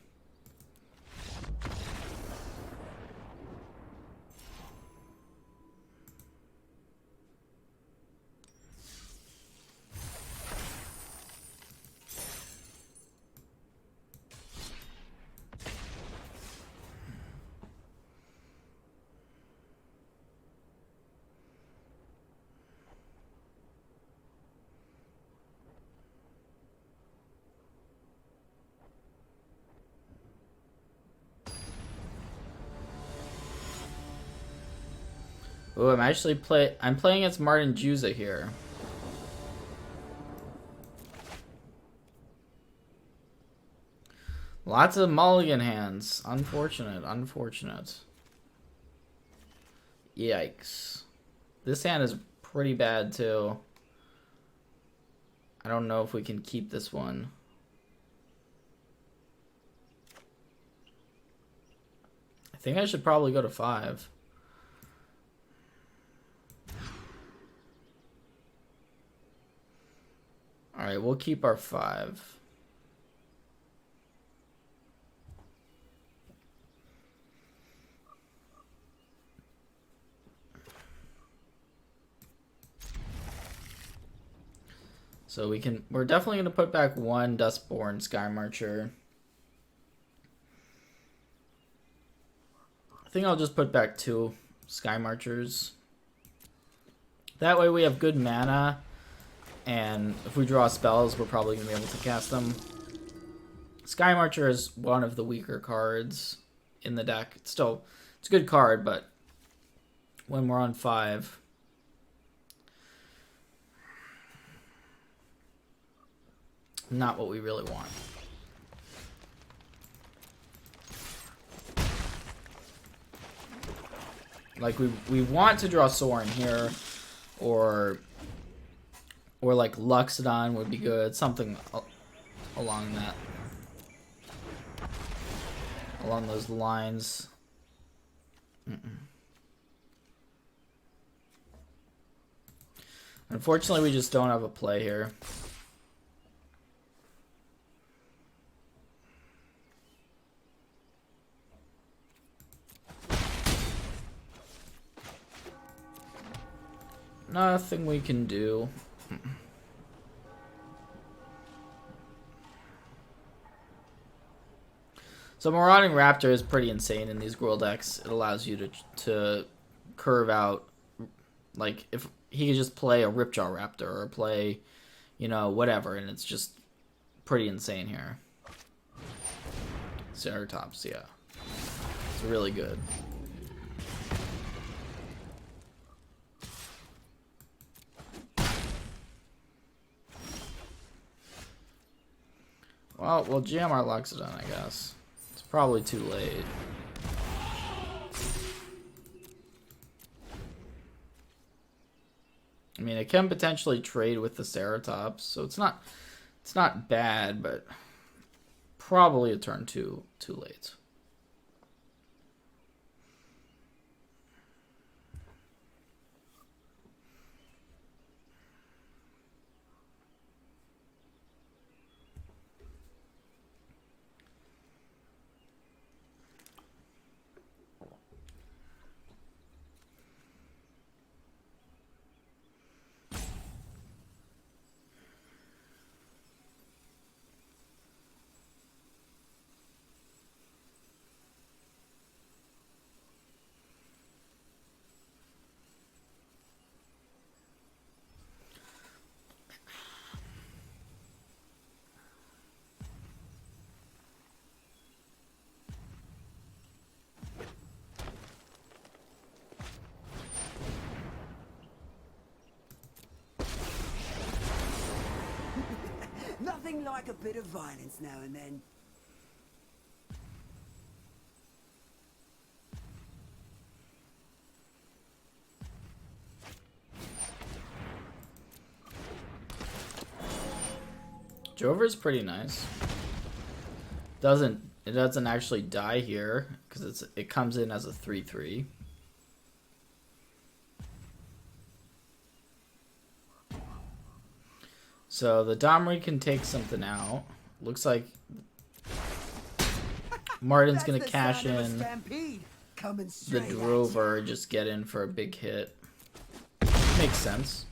Oh, I'm playing as Martin Juza here. Lots of mulligan hands. Unfortunate, unfortunate. Yikes. This hand is pretty bad too. I don't know if we can keep this one. I think I should probably go to 5. Alright, we'll keep our 5. So we're definitely going to put back 1 Dustborn Sky Marcher. I think I'll just put back 2 Sky Marchers. That way we have good mana, and if we draw spells, we're probably going to be able to cast them. Sky Marcher is one of the weaker cards in the deck. It's a good card, but when we're on 5... not what we really want. Like, we want to draw Sorin here, or like Luxodon would be good, something along those lines. Unfortunately, we just don't have a play here. Nothing we can do. So Marauding Raptor is pretty insane in these Gruul decks. It allows you to curve out, like, if he could just play a Ripjaw Raptor or play, you know, whatever, and it's just pretty insane here. Ceratops, yeah. It's really good. Well, we'll jam our Luxodon, I guess. It's probably too late. I mean, it can potentially trade with the Ceratops, so it's not bad, but probably a turn too late. Nothing like a bit of violence now and then. Jover's pretty nice. It doesn't actually die here because it comes in as a 3/3. So the Domri can take something out. Looks like Martin's gonna cash in the Drover, just get in for a big hit. Makes sense.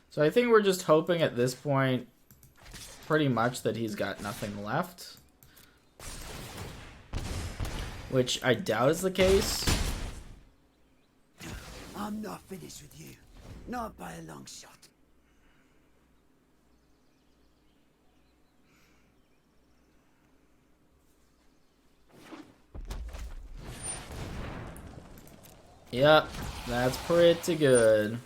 So I think we're just hoping at this point pretty much that he's got nothing left. Which I doubt is the case. I'm not finished with you. Not by a long shot. Yep, that's pretty good.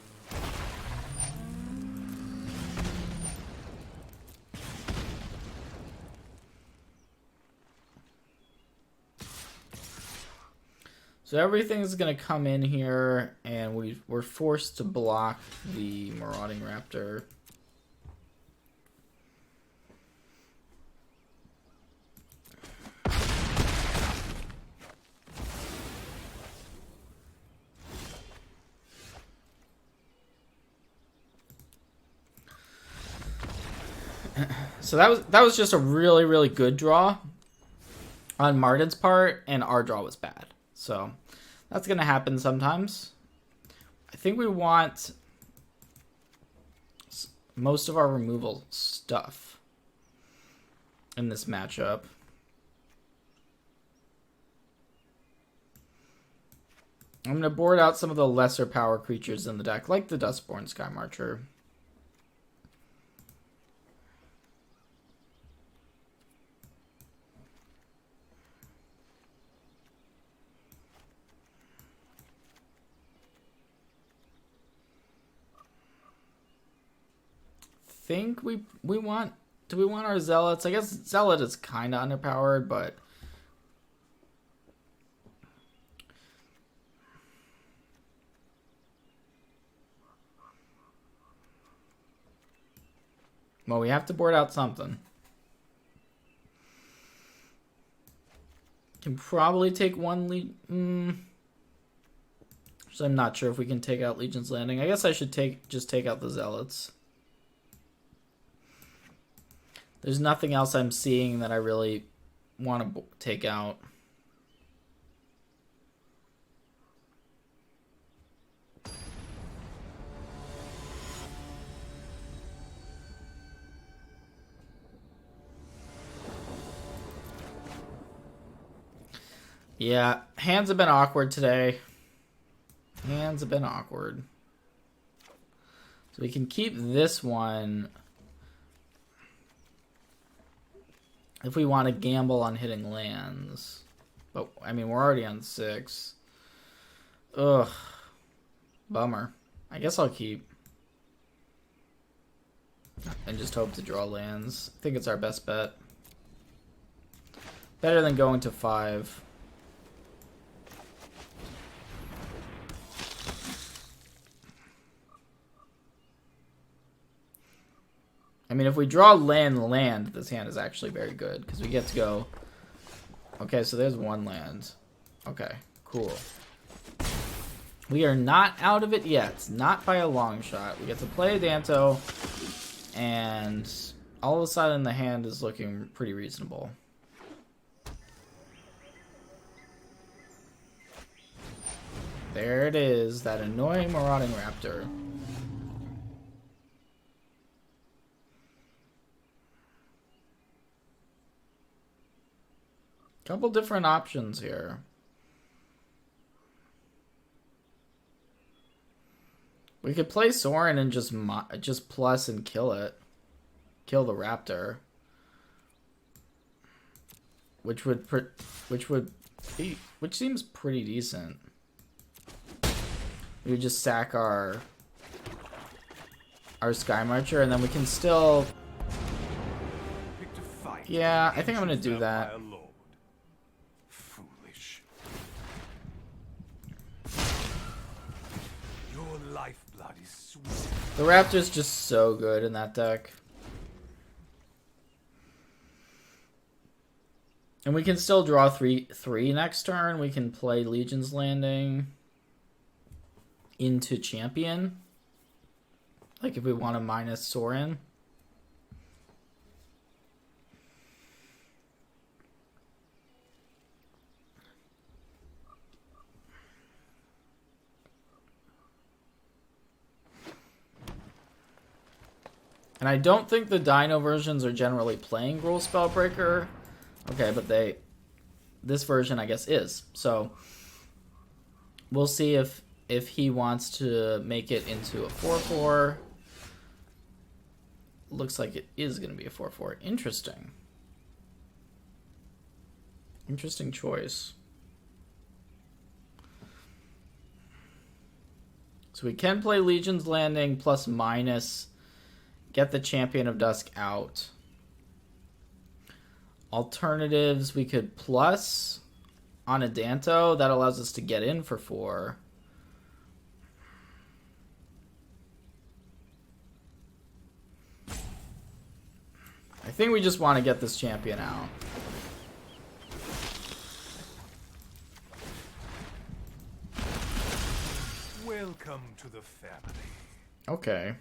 So everything's going to come in here, and we're forced to block the Marauding Raptor. So that was just a really, really good draw on Martin's part, and our draw was bad. So that's going to happen sometimes. I think we want most of our removal stuff in this matchup. I'm going to board out some of the lesser power creatures in the deck, like the Dustborn Sky Marcher. Think we want, do we want our Zealots? I guess Zealot is kind of underpowered, but well, we have to board out something. Can probably take one so I'm not sure if we can take out Legion's Landing. I guess I should just take out the Zealots. There's nothing else I'm seeing that I really want to take out. Yeah, hands have been awkward today. Hands have been awkward. So we can keep this one if we want to gamble on hitting lands. But, I mean, we're already on 6. Ugh. Bummer. I guess I'll keep. And just hope to draw lands. I think it's our best bet. Better than going to 5. I mean, if we draw land, this hand is actually very good. Because we get to go... Okay, so there's one land. Okay, cool. We are not out of it yet. Not by a long shot. We get to play a Danto. And all of a sudden, the hand is looking pretty reasonable. There it is. That annoying Marauding Raptor. Couple different options here. We could play Sorin and just plus and kill it. Kill the Raptor. Which would be which seems pretty decent. We would just sack our Sky Marcher, and then we can still... Picked a fight. Yeah, I think I'm gonna do that. By a lord. Foolish. Your lifeblood is sweet. The Raptor's just so good in that deck. And we can still draw 3 next turn. We can play Legion's Landing into Champion. Like if we want to minus Sorin. And I don't think the Dino versions are generally playing Gruul Spellbreaker. Okay, but this version I guess is. So we'll see if he wants to make it into a 4/4. Looks like it is going to be a 4/4. Interesting. Interesting choice. So we can play Legion's Landing plus minus. Get the Champion of Dusk out. Alternatives, we could plus on a Danto. That allows us to get in for 4. I think we just want to get this champion out. Welcome to the family. Okay.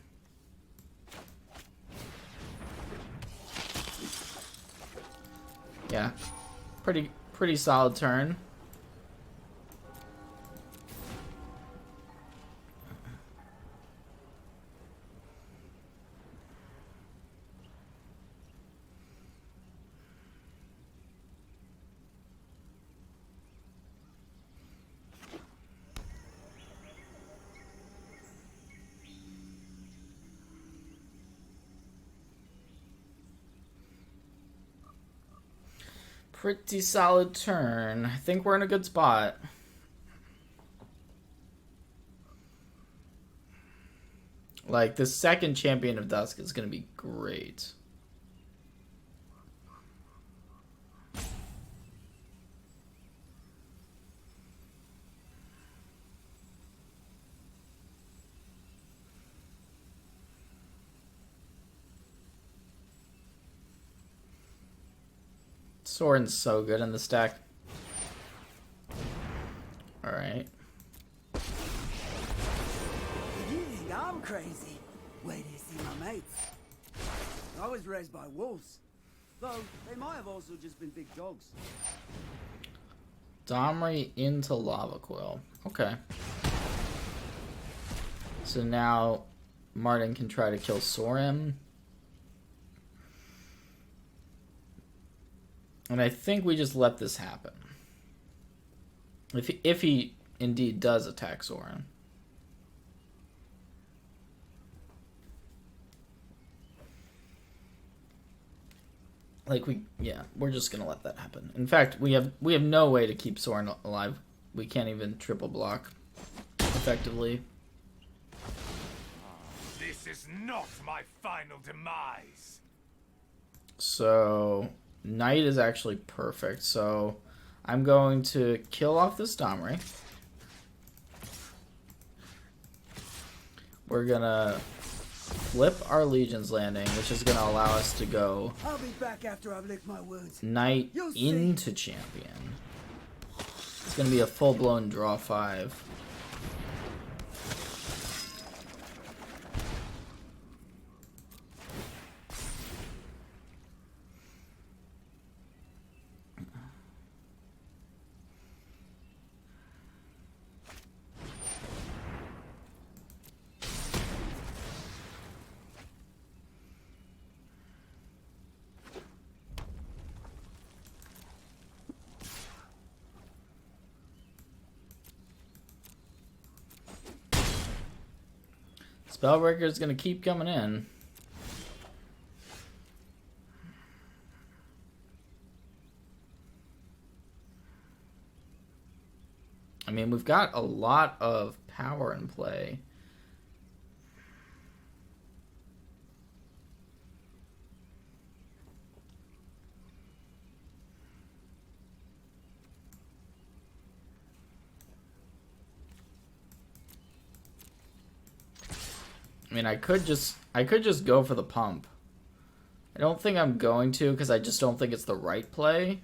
Yeah. Pretty solid turn. Pretty solid turn. I think we're in a good spot. Like, the second Champion of Dusk is going to be great. Sorin's so good in this deck. Alright. You think I'm crazy? Wait till you see my mates. I was raised by wolves. Though, they might have also just been big dogs. Domri into Lava Quill. Okay. So now Martin can try to kill Sorin. And I think we just let this happen. If he indeed does attack Sorin. Like we're just gonna let that happen. In fact, we have no way to keep Sorin alive. We can't even triple block effectively. This is not my final demise. So Knight is actually perfect. So I'm going to kill off this Domri. We're gonna flip our Legion's Landing, which is gonna allow us to go I'll be back after I've licked my wounds. Knight You'll see. into Champion. It's gonna be a full-blown draw 5. Spellbreaker is going to keep coming in. I mean, we've got a lot of power in play. I mean, I could just go for the pump. I don't think I'm going to because I just don't think it's the right play.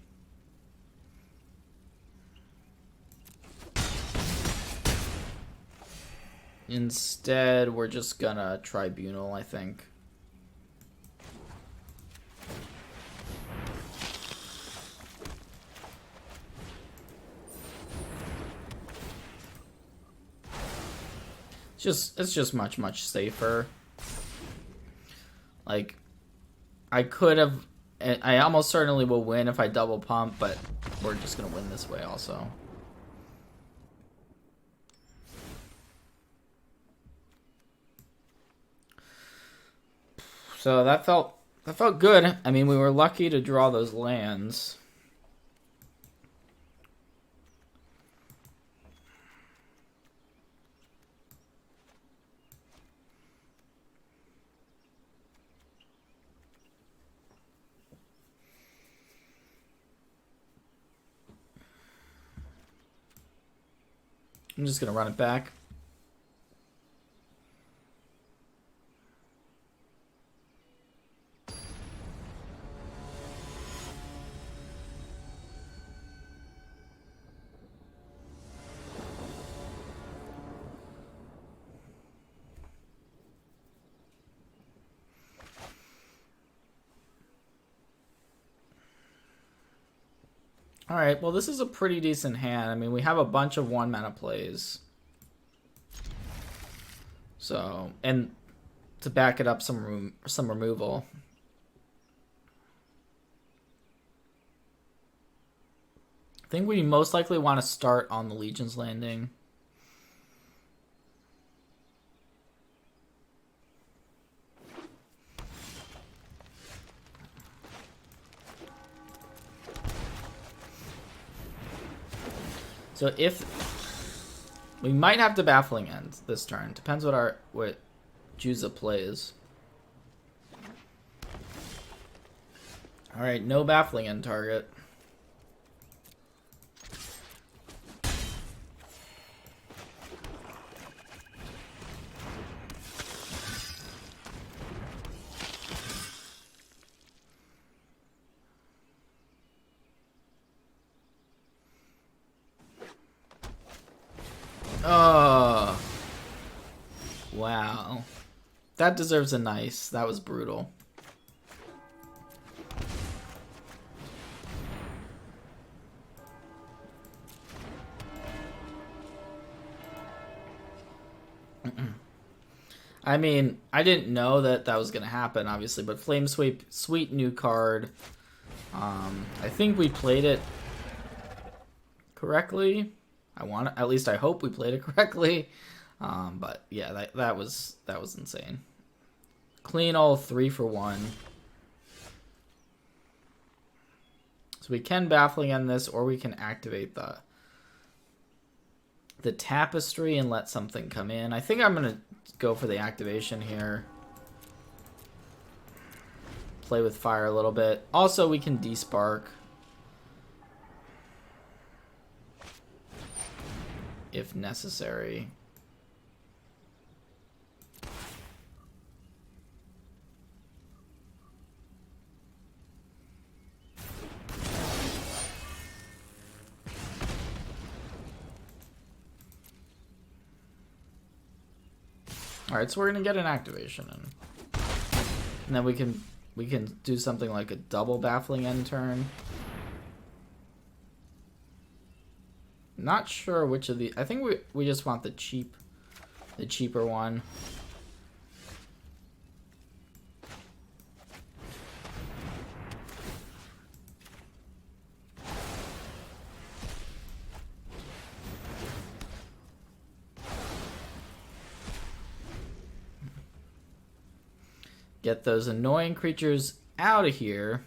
Instead, we're just gonna tribunal, I think. It's just much safer. Like, I could have, I almost certainly will win if I double pump, but we're just gonna win this way also. So that felt good. I mean, we were lucky to draw those lands. I'm just gonna run it back. Alright, well this is a pretty decent hand. I mean, we have a bunch of 1-mana plays. So, and to back it up, some removal. I think we most likely want to start on the Legion's Landing. So if we might have to Baffling End this turn, depends what Juza plays. All right, no Baffling End target. Oh, wow. That deserves a nice. That was brutal. I mean, I didn't know that was going to happen, obviously, but Flame Sweep, sweet new card. I think we played it correctly. At least I hope we played it correctly. But yeah, that was insane. Clean all 3 for 1. So we can Baffling End this, or we can activate the Tapestry and let something come in. I think I'm gonna go for the activation here. Play with fire a little bit. Also, we can Despark if necessary. All right, so we're gonna get an activation in, and then we can do something like a double Baffling End turn. Not sure which of the. I think we just want the cheaper one. Get those annoying creatures out of here.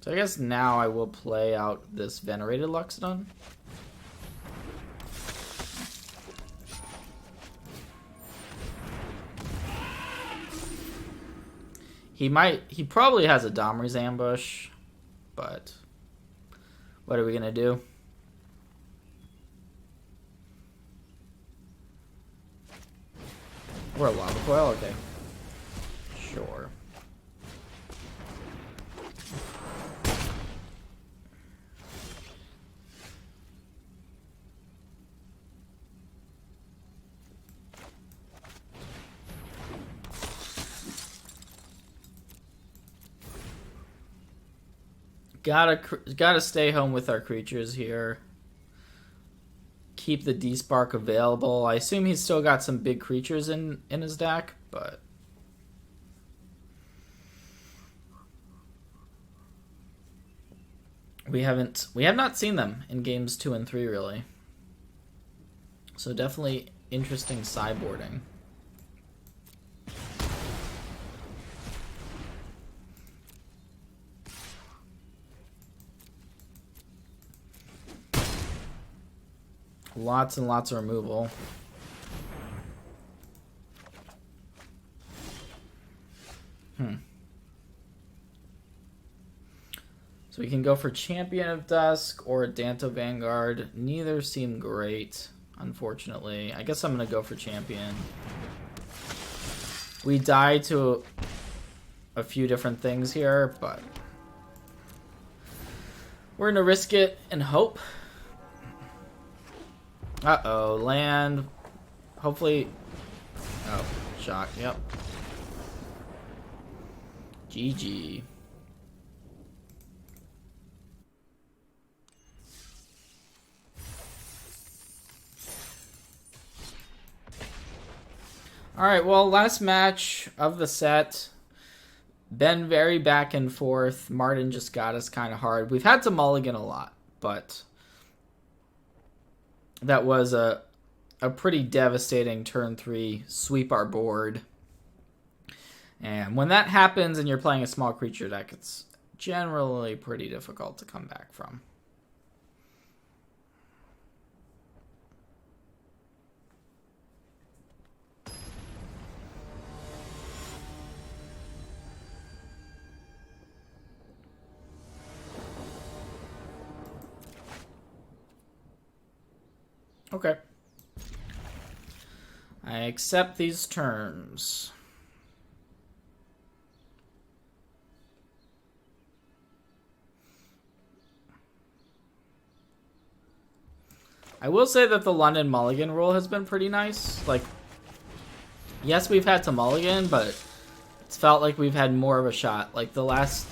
So I guess now I will play out this Venerated Loxodon. He probably has a Domri's Ambush, but what are we gonna do? Or a Lava Coil? Okay. Sure. Gotta stay home with our creatures here. Keep the D-Spark available. I assume he's still got some big creatures in his deck, but we have not seen them in games 2 and 3 really. So definitely interesting sideboarding. Lots and lots of removal. So we can go for Champion of Dusk or Danto Vanguard. Neither seem great, unfortunately. I guess I'm going to go for Champion. We die to a few different things here, but we're going to risk it and hope. Uh-oh, land. Hopefully. Oh, shock. Yep. GG. Alright, well, last match of the set. Been very back and forth. Martin just got us kind of hard. We've had to mulligan a lot, but that was a pretty devastating turn 3 sweep our board. And when that happens and you're playing a small creature deck, it's generally pretty difficult to come back from. Okay. I accept these terms. I will say that the London Mulligan rule has been pretty nice. Like, yes, we've had to mulligan, but it's felt like we've had more of a shot. Like that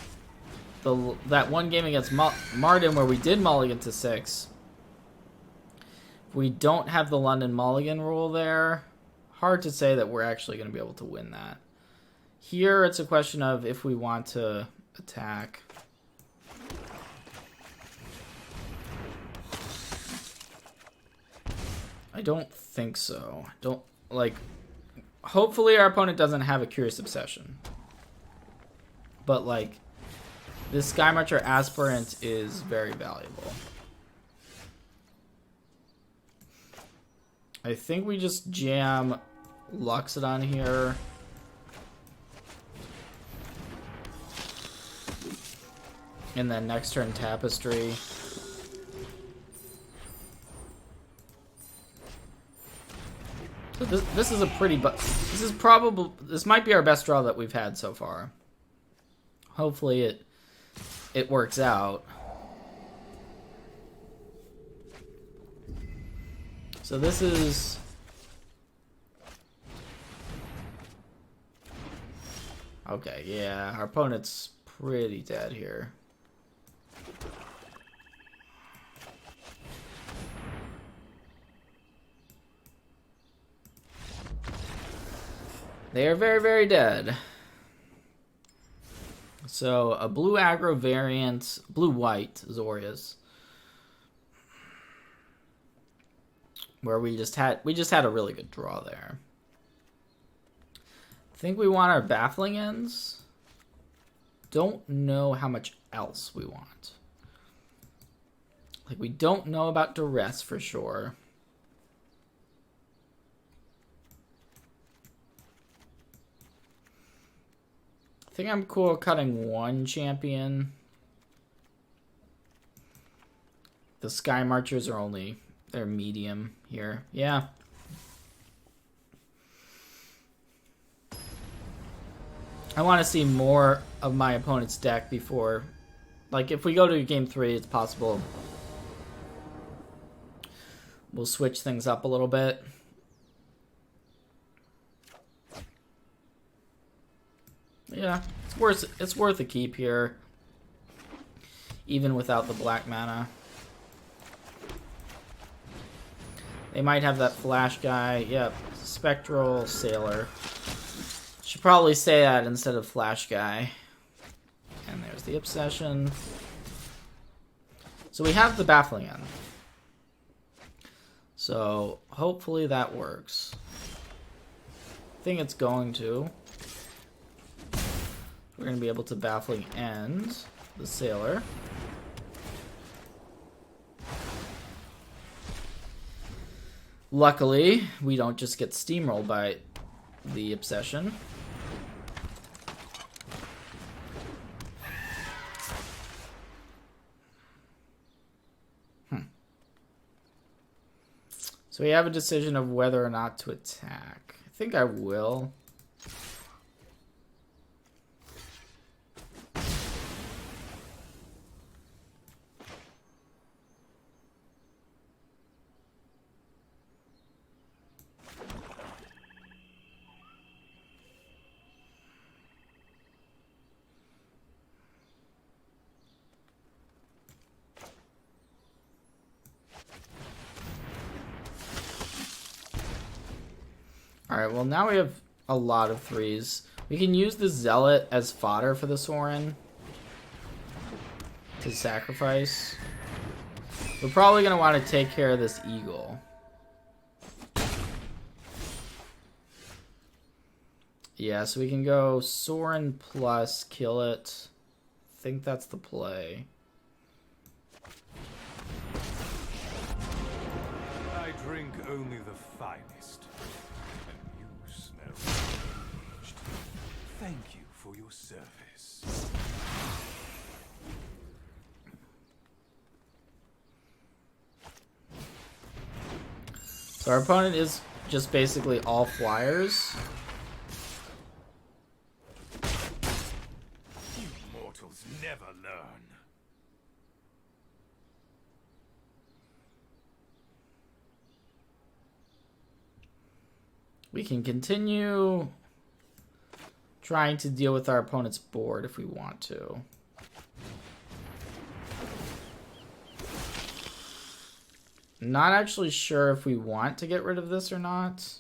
one game against Martin where we did mulligan to 6. We don't have the London Mulligan rule there. Hard to say that we're actually going to be able to win that. Here, it's a question of if we want to attack. I don't think so. Hopefully our opponent doesn't have a Curious Obsession. But, like, this Sky Marcher Aspirant is very valuable. I think we just jam Loxodon here. And then next turn Tapestry. So this is a pretty this might be our best draw that we've had so far. Hopefully it works out. So this is okay, yeah, our opponent's pretty dead here. They are very, very dead. So a blue aggro variant, blue-white Zorias. Where we just had a really good draw there. I think we want our Baffling Ends. don't know how much else we want. Like, we don't know about duress for sure. I think I'm cool cutting one champion. The Sky Marchers are only, they're medium here. Yeah. I want to see more of my opponent's deck before, like, if we go to game 3, it's possible we'll switch things up a little bit. Yeah, it's worth a keep here, even without the black mana. They might have that flash guy. Yep, Spectral Sailor. Should probably say that instead of flash guy. And there's the obsession. So we have the baffling end. So hopefully that works. I think it's going to. We're going to be able to baffling end the sailor. Luckily, we don't just get steamrolled by the obsession. So we have a decision of whether or not to attack. I think I will. Alright, well now we have a lot of 3s. We can use the Zealot as fodder for the Sorin to sacrifice. We're probably going to want to take care of this Eagle. Yeah, so we can go Sorin plus kill it. I think that's the play. I drink only the finest. And you smell aged. Thank you for your service. So our opponent is just basically all flyers. You mortals never learn. We can continue trying to deal with our opponent's board if we want to. Not actually sure if we want to get rid of this or not.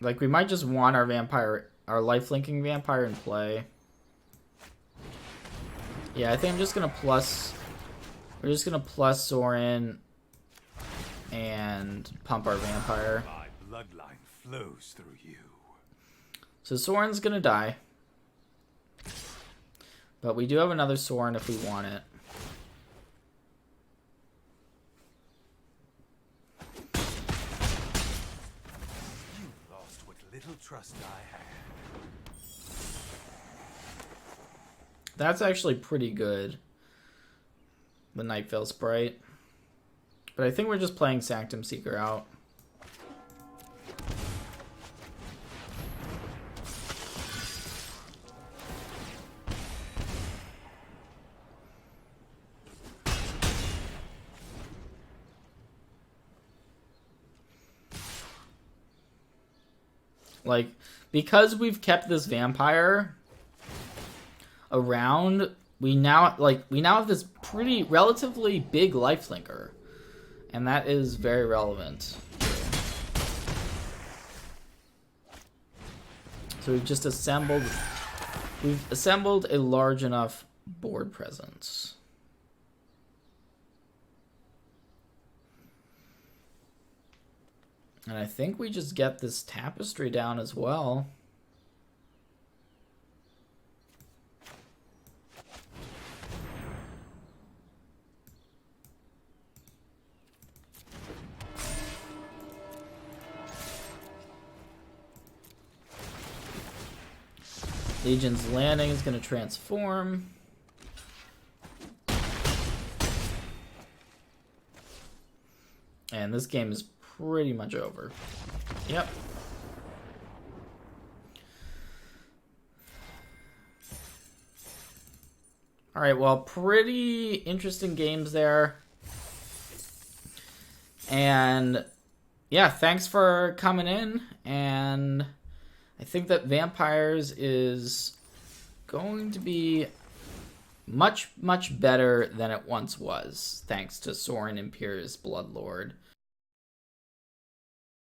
Like, we might just want our vampire, our life-linking vampire in play. Yeah, I think I'm just gonna plus... We're just gonna plus Sorin and pump our vampire. My bloodline flows through you. So Sorin's gonna die. But we do have another Sorin if we want it. You lost what little trust I had. That's actually pretty good. The Nightveil Sprite. But I think we're just playing Sanctum Seeker out. Like, because we've kept this vampire around, we now have this pretty relatively big lifelinker, and that is very relevant. So we've assembled a large enough board presence. And I think we just get this tapestry down as well. Legion's Landing is going to transform. And this game is pretty much over. Yep. Alright, well, pretty interesting games there. And yeah, thanks for coming in. And I think that Vampires is going to be much, much better than it once was, thanks to Sorin Imperius Bloodlord.